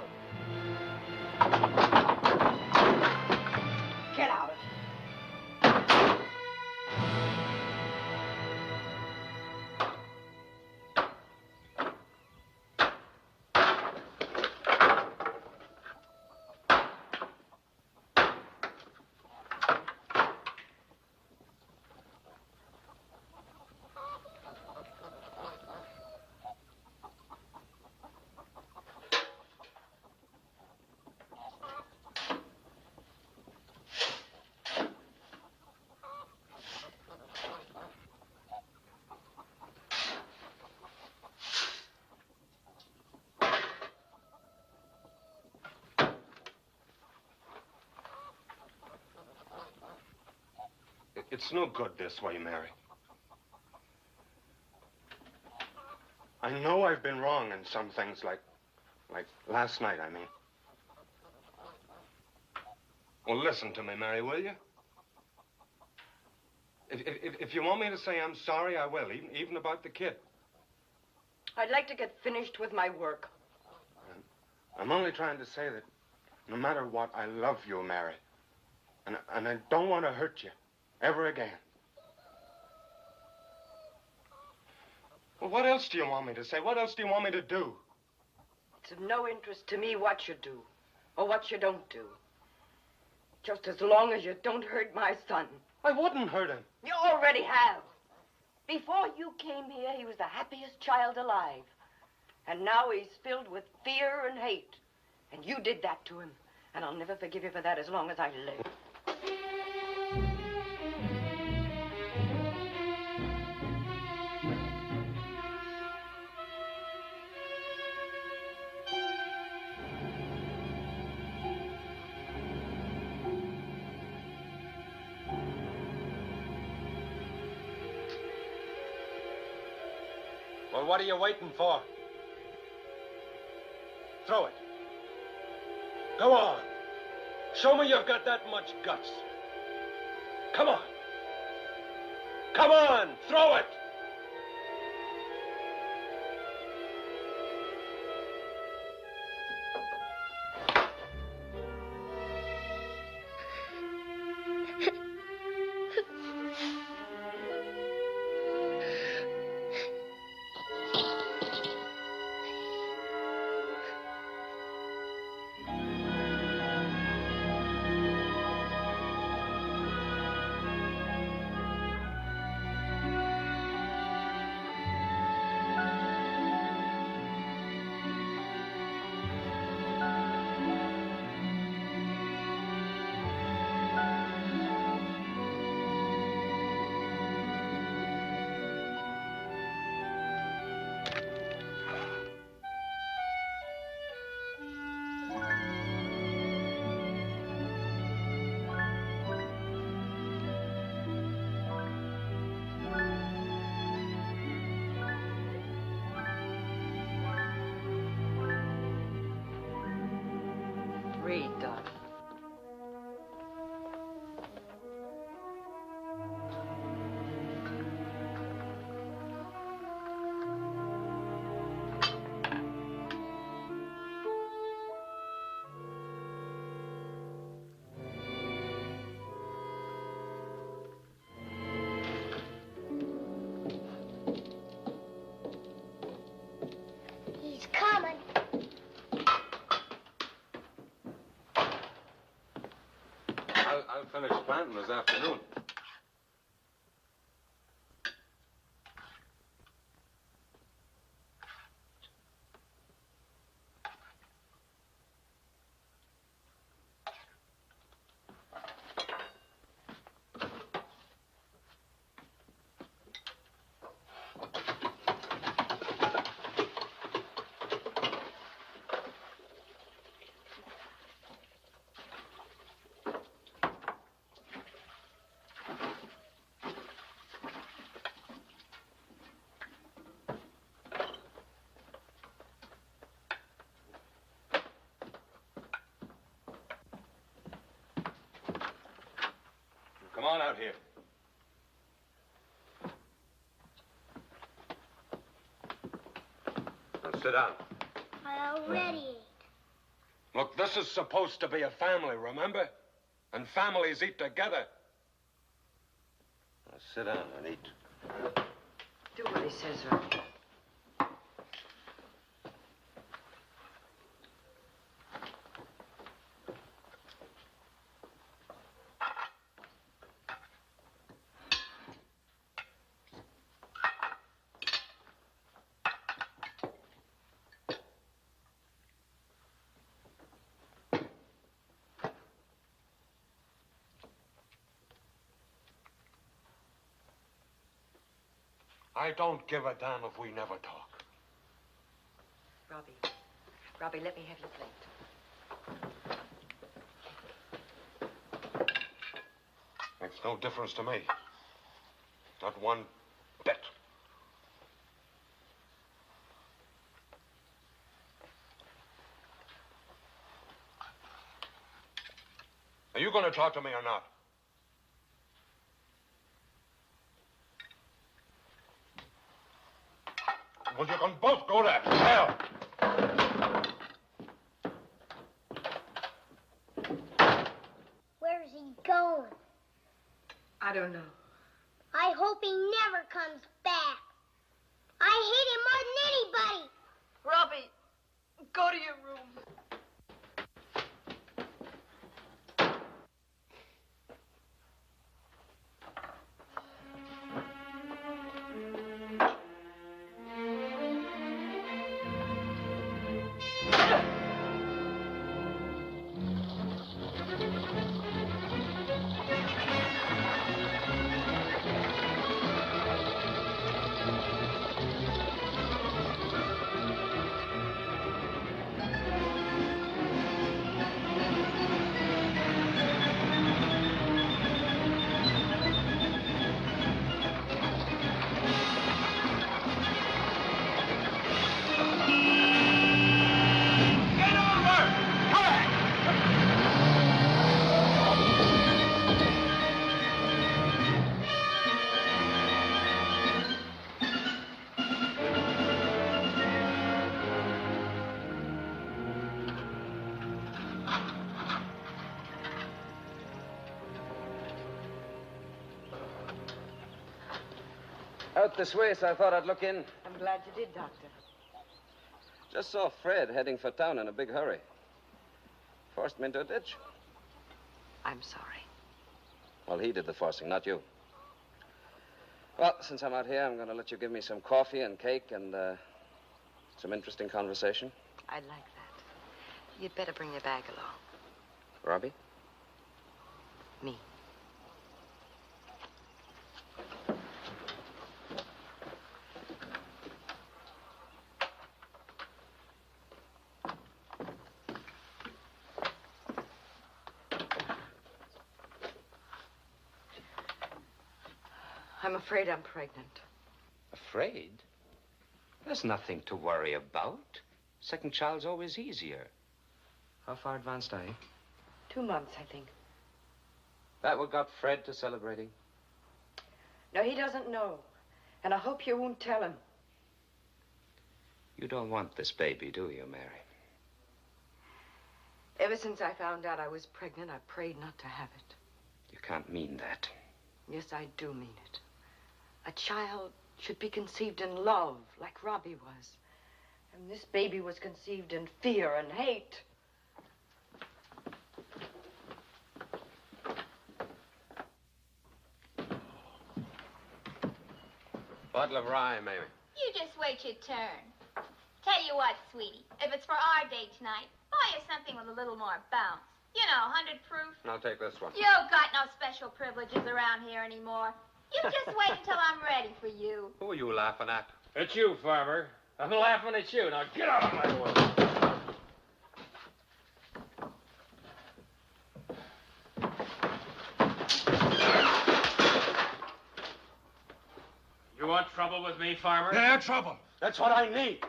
It's no good this way, Mary. I know I've been wrong in some things, like last night, I mean. Well, listen to me, Mary, will you? If you want me to say I'm sorry, I will, even about the kid. I'd like to get finished with my work. I'm only trying to say that no matter what, I love you, Mary. And I don't want to hurt you ever again. Well, what else do you want me to say? What else do you want me to do? It's of no interest to me what you do or what you don't do. Just as long as you don't hurt my son. I wouldn't hurt him. You already have. Before you came here, he was the happiest child alive. And now he's filled with fear and hate. And you did that to him. And I'll never forgive you for that as long as I live. Well, what are you waiting for? Throw it. Go on. Show me you've got that much guts. Come on. Come on, throw it. Read, darling. He's coming. I'll finish planting this afternoon. Come on out here. Now sit down. I already ate. Look, this is supposed to be a family, remember? And families eat together. Now sit down and eat. Do what he says, Robbie. I don't give a damn if we never talk. Robbie, let me have your plate. Makes no difference to me. Not one bit. Are you going to talk to me or not? Well, you can both go to hell. Where's he going? I don't know. I hope he never comes back. I hate him more than anybody. Robbie, go to your room. Out this way, so I thought I'd look in. I'm glad you did, Doctor. Just saw Fred heading for town in a big hurry. Forced me into a ditch. I'm sorry. Well, he did the forcing, not you. Well, since I'm out here, I'm going to let you give me some coffee and cake and some interesting conversation. I'd like that. You'd better bring your bag along. Robbie? Me. I'm afraid I'm pregnant. Afraid? There's nothing to worry about. Second child's always easier. How far advanced are you? 2 months, I think. That what got Fred to celebrating? No, he doesn't know. And I hope you won't tell him. You don't want this baby, do you, Mary? Ever since I found out I was pregnant, I prayed not to have it. You can't mean that. Yes, I do mean it. A child should be conceived in love, like Robbie was. And this baby was conceived in fear and hate. Bottle of rye, maybe. You just wait your turn. Tell you what, sweetie, if it's for our date tonight, buy you something with a little more bounce. You know, 100 proof. I'll take this one. You got no special privileges around here anymore. You just wait until I'm ready for you. Who are you laughing at? It's you, Farmer. I'm laughing at you. Now get out of my way. You want trouble with me, Farmer? Yeah, trouble. That's what I need.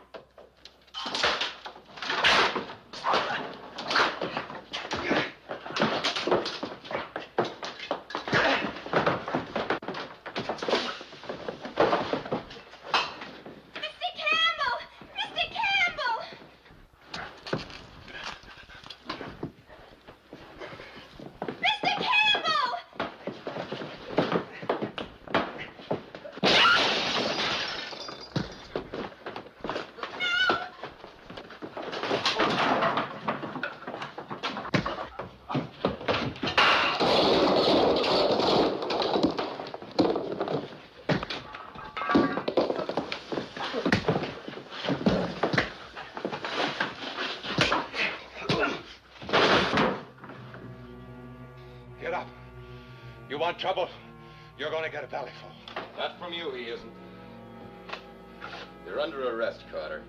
Get up. You want trouble? You're going to get a bellyful. Not from you, he isn't. You're under arrest, Carter.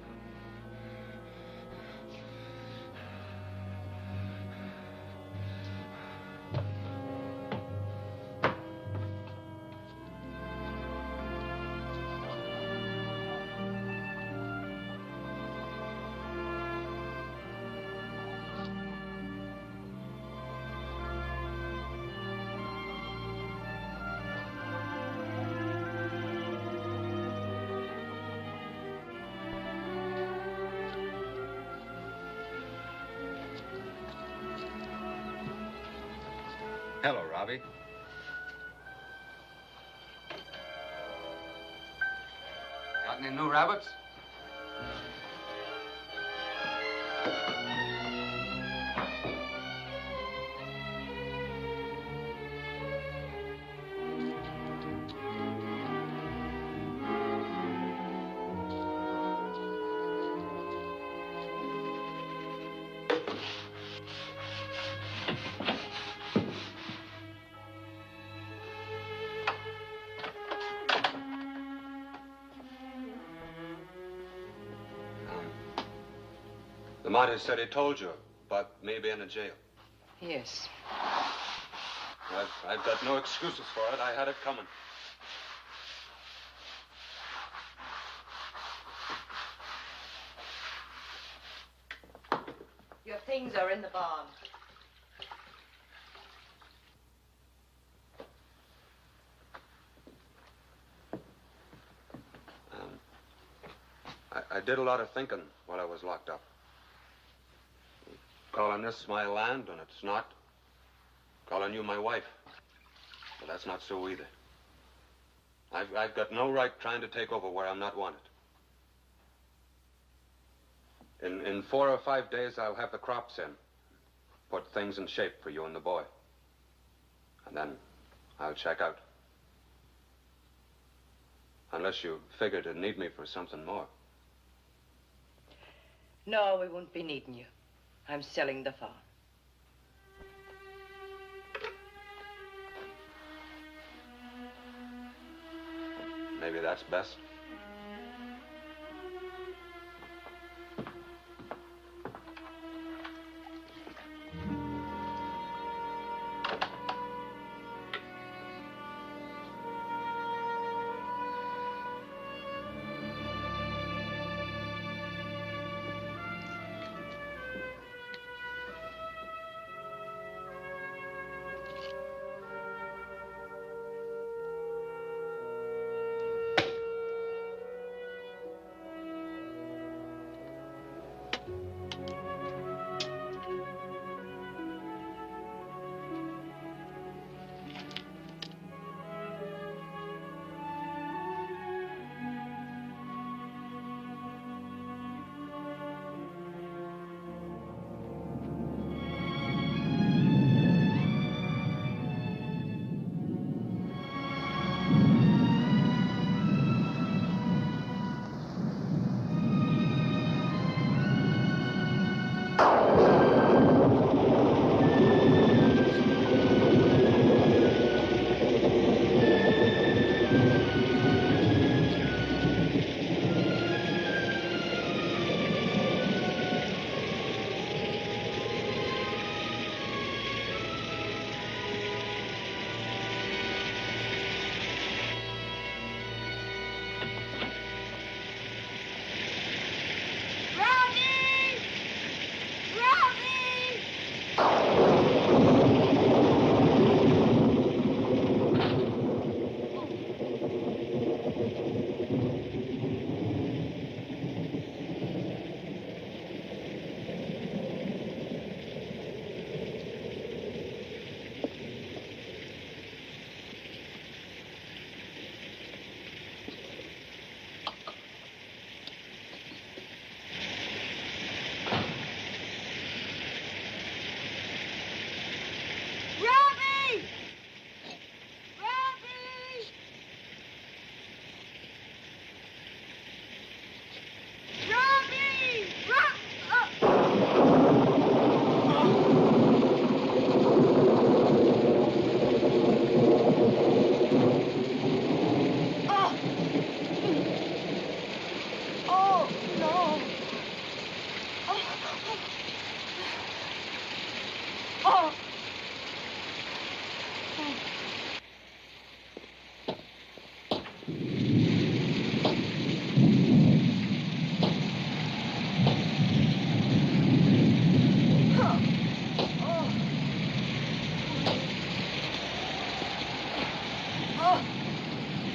Hello, Robbie. Got any new rabbits? The martyr said he told you about me being in jail. Yes. I've got no excuses for it. I had it coming. Your things are in the barn. I did a lot of thinking while I was locked up. Calling this my land, and it's not. Calling you my wife. But that's not so either. I've got no right trying to take over where I'm not wanted. In 4 or 5 days, I'll have the crops in. Put things in shape for you and the boy. And then I'll check out. Unless you figure to need me for something more. No, we won't be needing you. I'm selling the farm. Maybe that's best.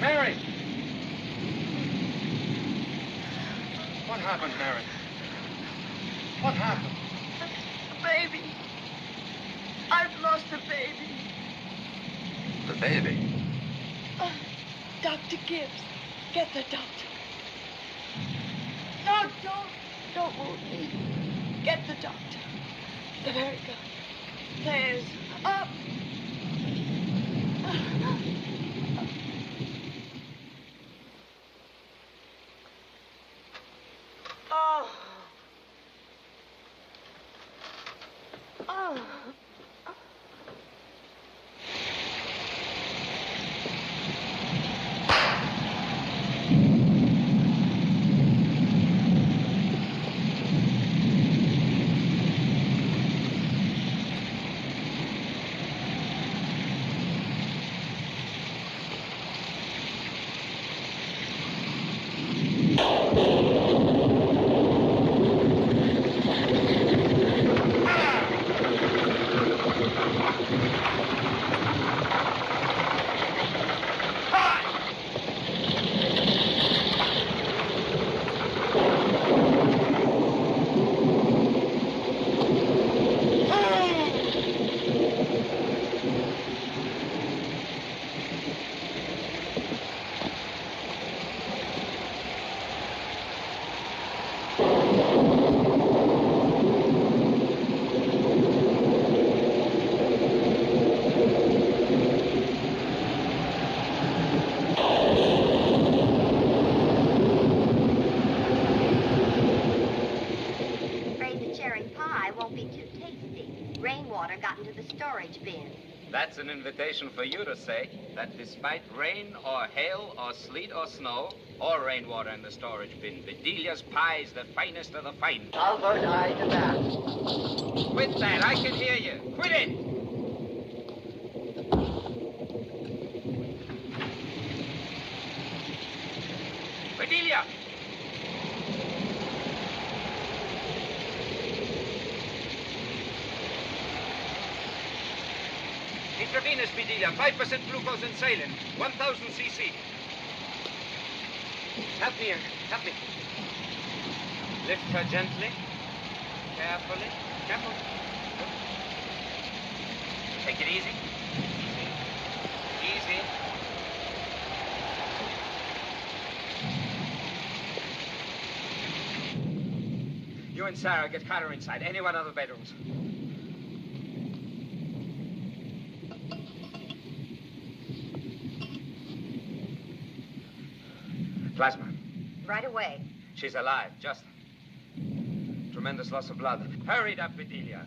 Mary! What happened, Mary? What happened? Baby. I've lost a baby. The baby. Dr. Gibbs, get the doctor. No, don't move me. Get the doctor. Very good. There's up. Oh. Oh. Rainwater got into the storage bin. That's an invitation for you to say that despite rain or hail or sleet or snow or rainwater in the storage bin, Bedelia's pie is the finest of the fine. Albert, I to that. Quit that. I can hear you. Quit it. Bedelia! Intravenous, Bedelia. 5% glucose in saline. 1,000 cc. Help me here. Help me. Lift her gently. Carefully. Careful. Take it easy. Easy. Easy. You and Sarah get Carter inside. Any one of the bedrooms. Plasma. Right away. She's alive, just. Tremendous loss of blood. Hurried up, Bedelia.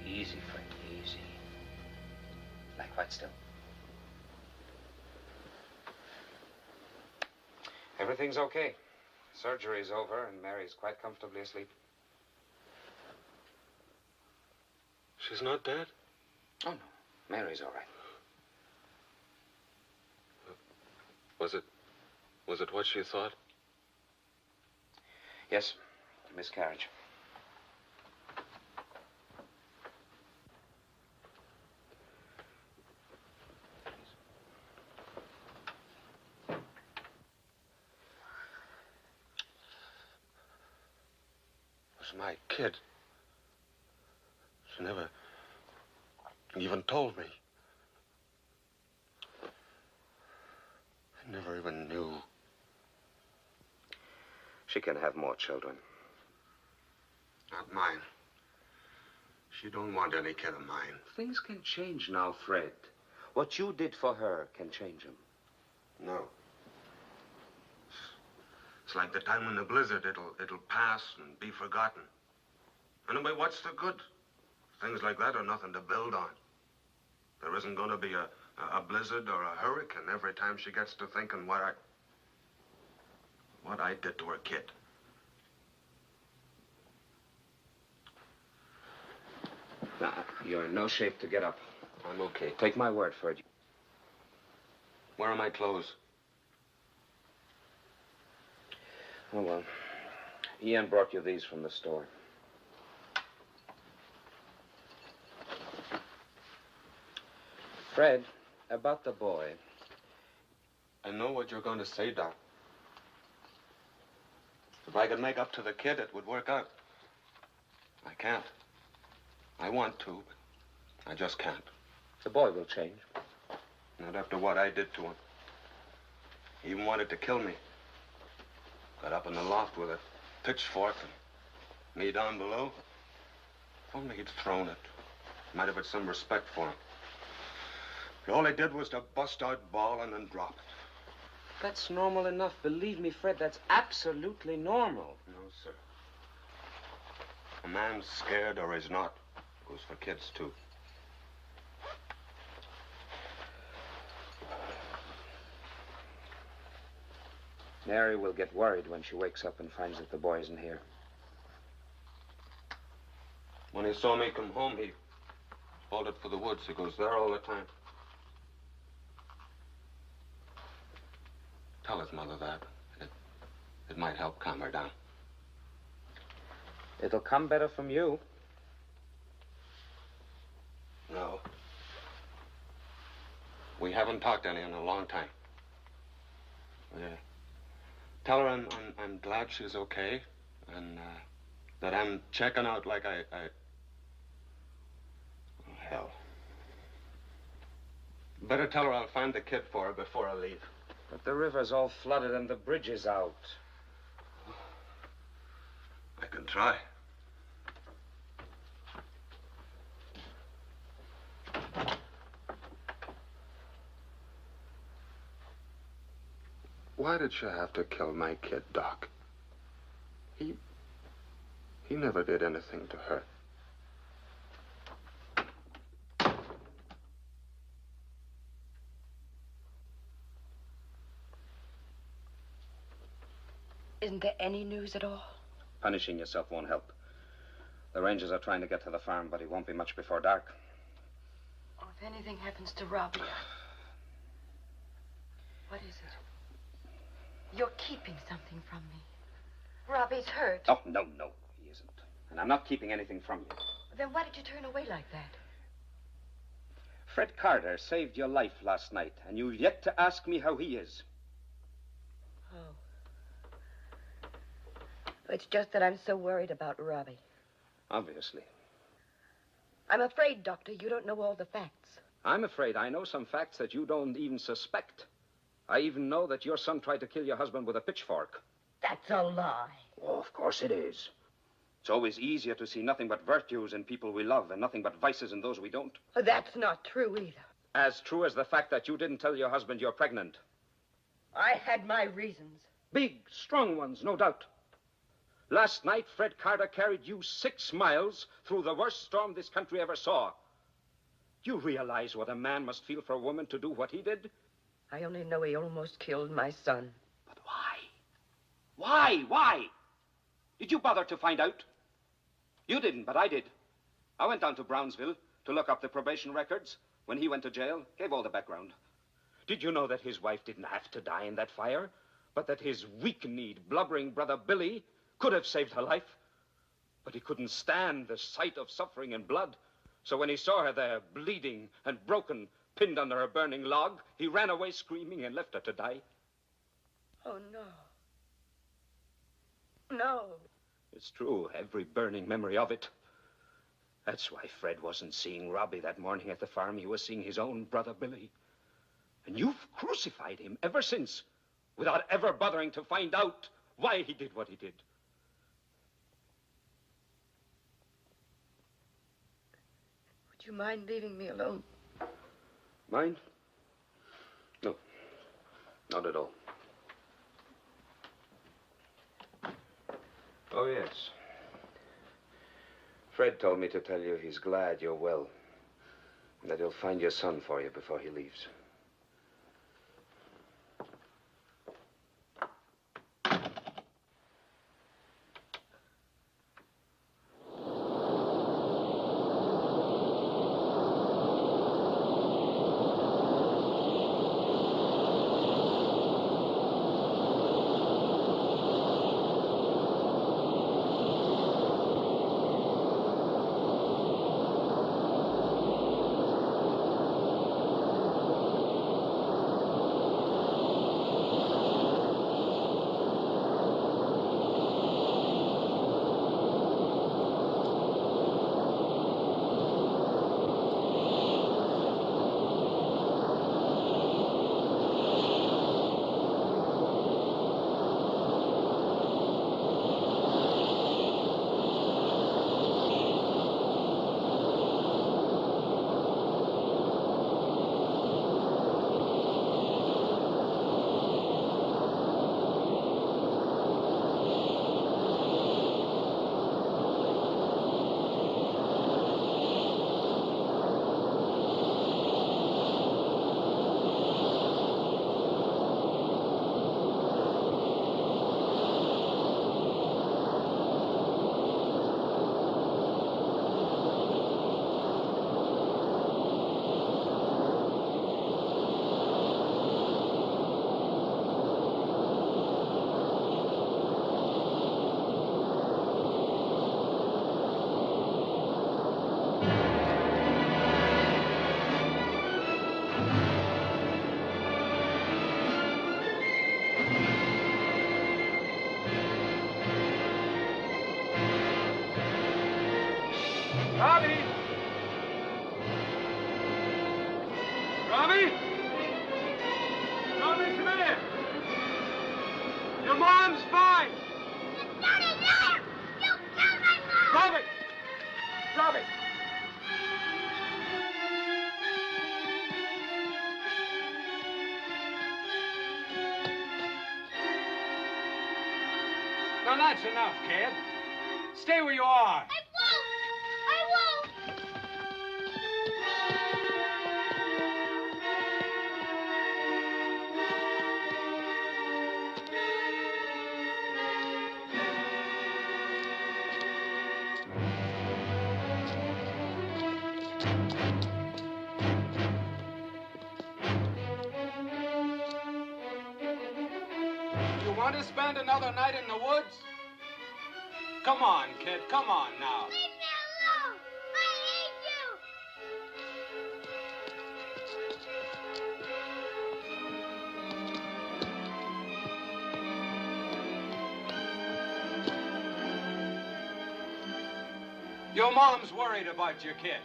Easy, Frank, easy. Lie quite still. Everything's okay. Surgery's over, and Mary's quite comfortably asleep. She's not dead? Oh, no. Mary's all right. Was it what she thought? Yes, a miscarriage. was my kid. She never even told me. I never even knew. She can have more children. Not mine. She don't want any kid of mine. Things can change now, Fred. What you did for her can change him. No. It's like the time when the blizzard, it'll pass and be forgotten. Anyway, what's the good? Things like that are nothing to build on. There isn't going to be a blizzard or a hurricane every time she gets to thinking what I did to her kid. Now, you're in no shape to get up. I'm okay. Take my word for it. Where are my clothes? Oh, well. Ian brought you these from the store. Fred, about the boy. I know what you're going to say, Doc. If I could make up to the kid, it would work out. I can't. I want to, but I just can't. The boy will change. Not after what I did to him. He even wanted to kill me. Got up in the loft with a pitchfork and me down below. If only he'd thrown it. Might have had some respect for him. But all he did was to bust out bawling and drop it. That's normal enough. Believe me, Fred, that's absolutely normal. No, sir. A man's scared or he's not. Goes for kids, too. Mary will get worried when she wakes up and finds that the boy isn't here. When he saw me come home, he bolted for the woods. He goes there all the time. Tell his mother that. It might help calm her down. It'll come better from you. No. We haven't talked any in a long time. Yeah. Tell her I'm glad she's okay, and that I'm checking out like I... Oh, hell. Better tell her I'll find the kid for her before I leave. But the river's all flooded and the bridge is out. I can try. Why did she have to kill my kid, Doc? He never did anything to her. Isn't there any news at all? Punishing yourself won't help. The Rangers are trying to get to the farm, but it won't be much before dark. Oh, if anything happens to Robbie. What is it? You're keeping something from me. Robbie's hurt. Oh, no, he isn't. And I'm not keeping anything from you. Then why did you turn away like that? Fred Carter saved your life last night, and you've yet to ask me how he is. Oh. It's just that I'm so worried about Robbie. Obviously. I'm afraid, Doctor, you don't know all the facts. I'm afraid I know some facts that you don't even suspect. I even know that your son tried to kill your husband with a pitchfork. That's a lie. Oh, of course it is. It's always easier to see nothing but virtues in people we love and nothing but vices in those we don't. That's not true either. As true as the fact that you didn't tell your husband you're pregnant. I had my reasons. Big, strong ones, no doubt. Last night, Fred Carter carried you 6 miles through the worst storm this country ever saw. Do you realize what a man must feel for a woman to do what he did? I only know he almost killed my son. But why? Why? Did you bother to find out? You didn't, but I did. I went down to Brownsville to look up the probation records. When he went to jail, gave all the background. Did you know that his wife didn't have to die in that fire, but that his weak-kneed, blubbering brother Billy could have saved her life? But he couldn't stand the sight of suffering and blood. So when he saw her there, bleeding and broken, pinned under a burning log, he ran away screaming and left her to die. Oh, no. No. It's true, every burning memory of it. That's why Fred wasn't seeing Robbie that morning at the farm. He was seeing his own brother Billy. And you've crucified him ever since, without ever bothering to find out why he did what he did. Would you mind leaving me alone? Mind? No, not at all. Oh, yes. Fred told me to tell you he's glad you're well, and that he'll find your son for you before he leaves. Robbie! Robbie? Robbie, come here! Your mom's fine! Don't you dare! You killed my mom! Robbie! Robbie! Now that's enough, kid. Stay where you are. I won't! You want to spend another night in the woods? Come on, kid. Come on now. Leave me alone! I hate you! Your mom's worried about your kid.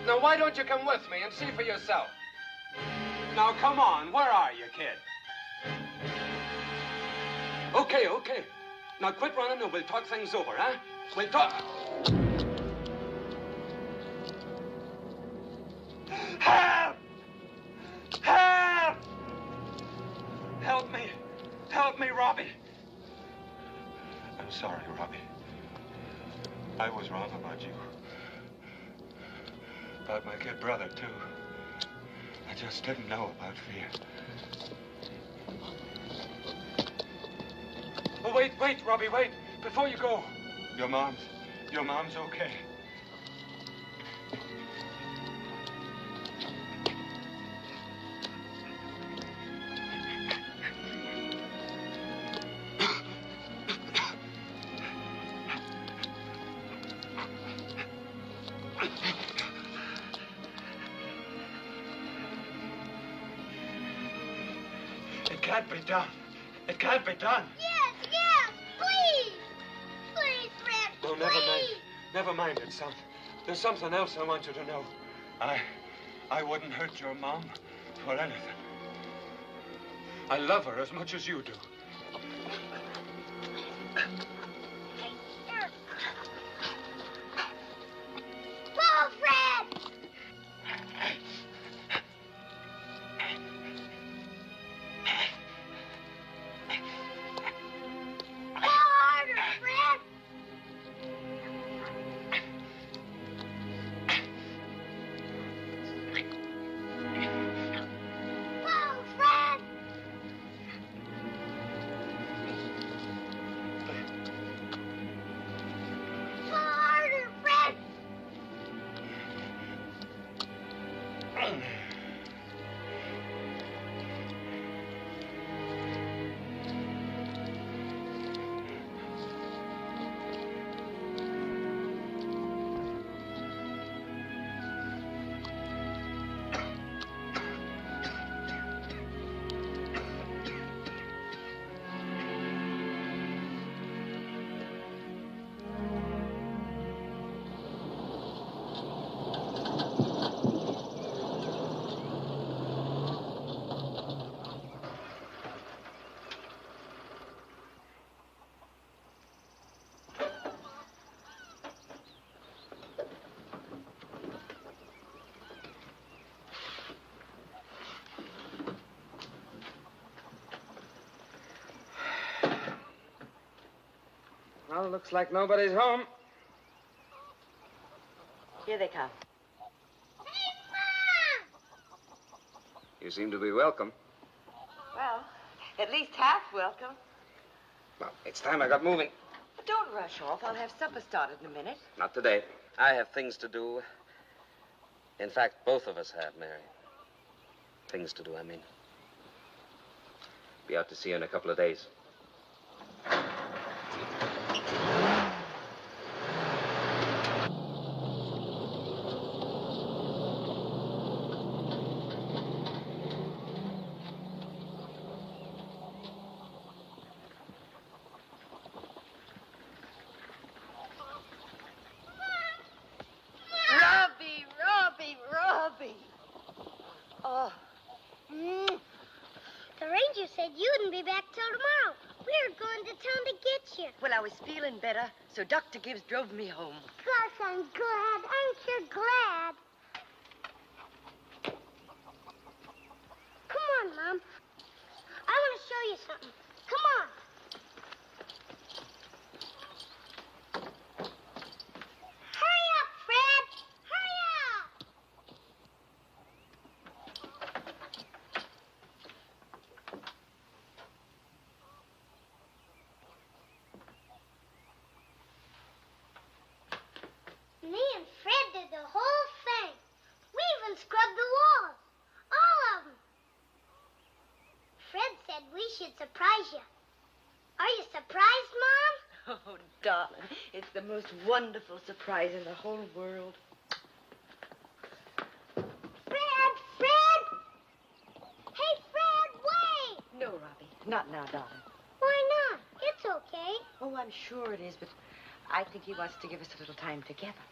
Now, why don't you come with me and see for yourself? Now, come on. Where are you, kid? Okay, okay. Now, quit running and we'll talk things over, huh? We'll talk... Help! Help! Help me. Help me, Robbie. I'm sorry, Robbie. I was wrong about you. About my kid brother, too. I just didn't know about fear. Oh, wait, Robbie, wait. Before you go. Your mom's okay. It can't be done. It can't be done. Yes, yes! Please Please! Please, Fred, No, never mind. Never mind it, son. There's something else I want you to know. I wouldn't hurt your mom for anything. I love her as much as you do. Whoa, Fred! Go harder, Fred! Whoa, Fred! Go harder, Fred! Well, looks like nobody's home. Here they come. You seem to be welcome. Well, at least half welcome. Well, it's time I got moving. But don't rush off. I'll have supper started in a minute. Not today. I have things to do. In fact, both of us have, Mary. Things to do, I mean. Be out to see you in a couple of days. Robbie. Oh. The ranger said you wouldn't be back till tomorrow. We were going to town to get you. Well, I was feeling better, so Dr. Gibbs drove me home. Gosh, I'm glad. Aren't you glad? Come on, Mom. I want to show you something. Come on. Hurry up, Fred. Hurry up. Me and Fred did the whole thing. We even scrubbed the walls. All of them. Fred said we should surprise you. Are you surprised, Mom? Oh, darling, it's the most wonderful surprise in the whole world. Fred! Fred! Hey, Fred, wait! No, Robbie, not now, darling. Why not? It's okay. Oh, I'm sure it is, but I think he wants to give us a little time together.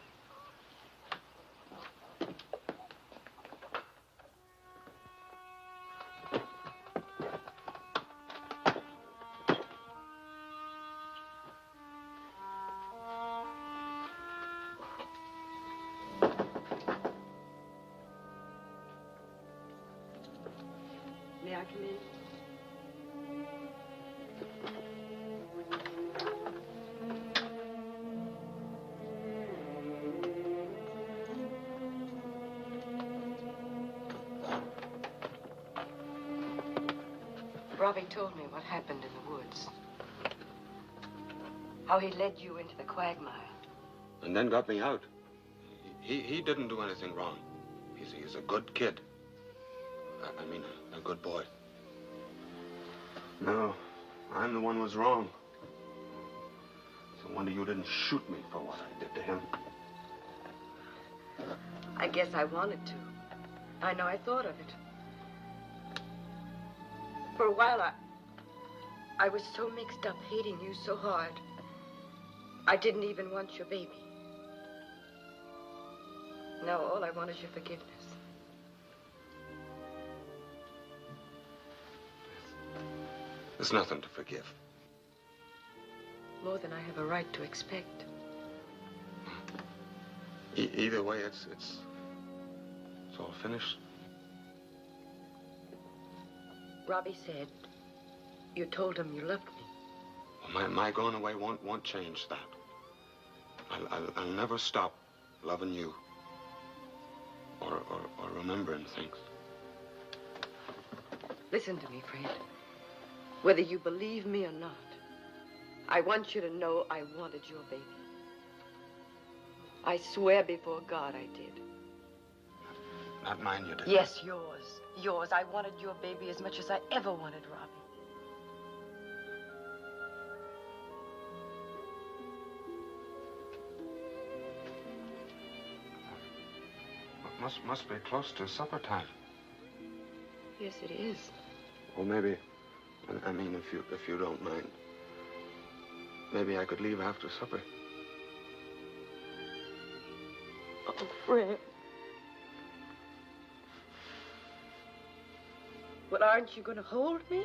May I come in? Robbie told me what happened in the woods. How he led you into the quagmire. And then got me out. He didn't do anything wrong. He's a good kid. I mean, a good boy. No, I'm the one who was wrong. It's a wonder you didn't shoot me for what I did to him. I guess I wanted to. I know I thought of it. For a while, I was so mixed up hating you so hard. I didn't even want your baby. Now all I want is your forgiveness. There's nothing to forgive. More than I have a right to expect. Either way, it's all finished. Robbie said you told him you loved me. Well, my going away won't change that. I'll never stop loving you or remembering things. Listen to me, Fred. Whether you believe me or not, I want you to know I wanted your baby. I swear before God I did. Not mine, you did. Yes, yours. Yours. I wanted your baby as much as I ever wanted Robbie. Must be close to supper time. Yes, it is. Well, maybe, I mean, if you don't mind, maybe I could leave after supper. Oh, Fred. But aren't you going to hold me?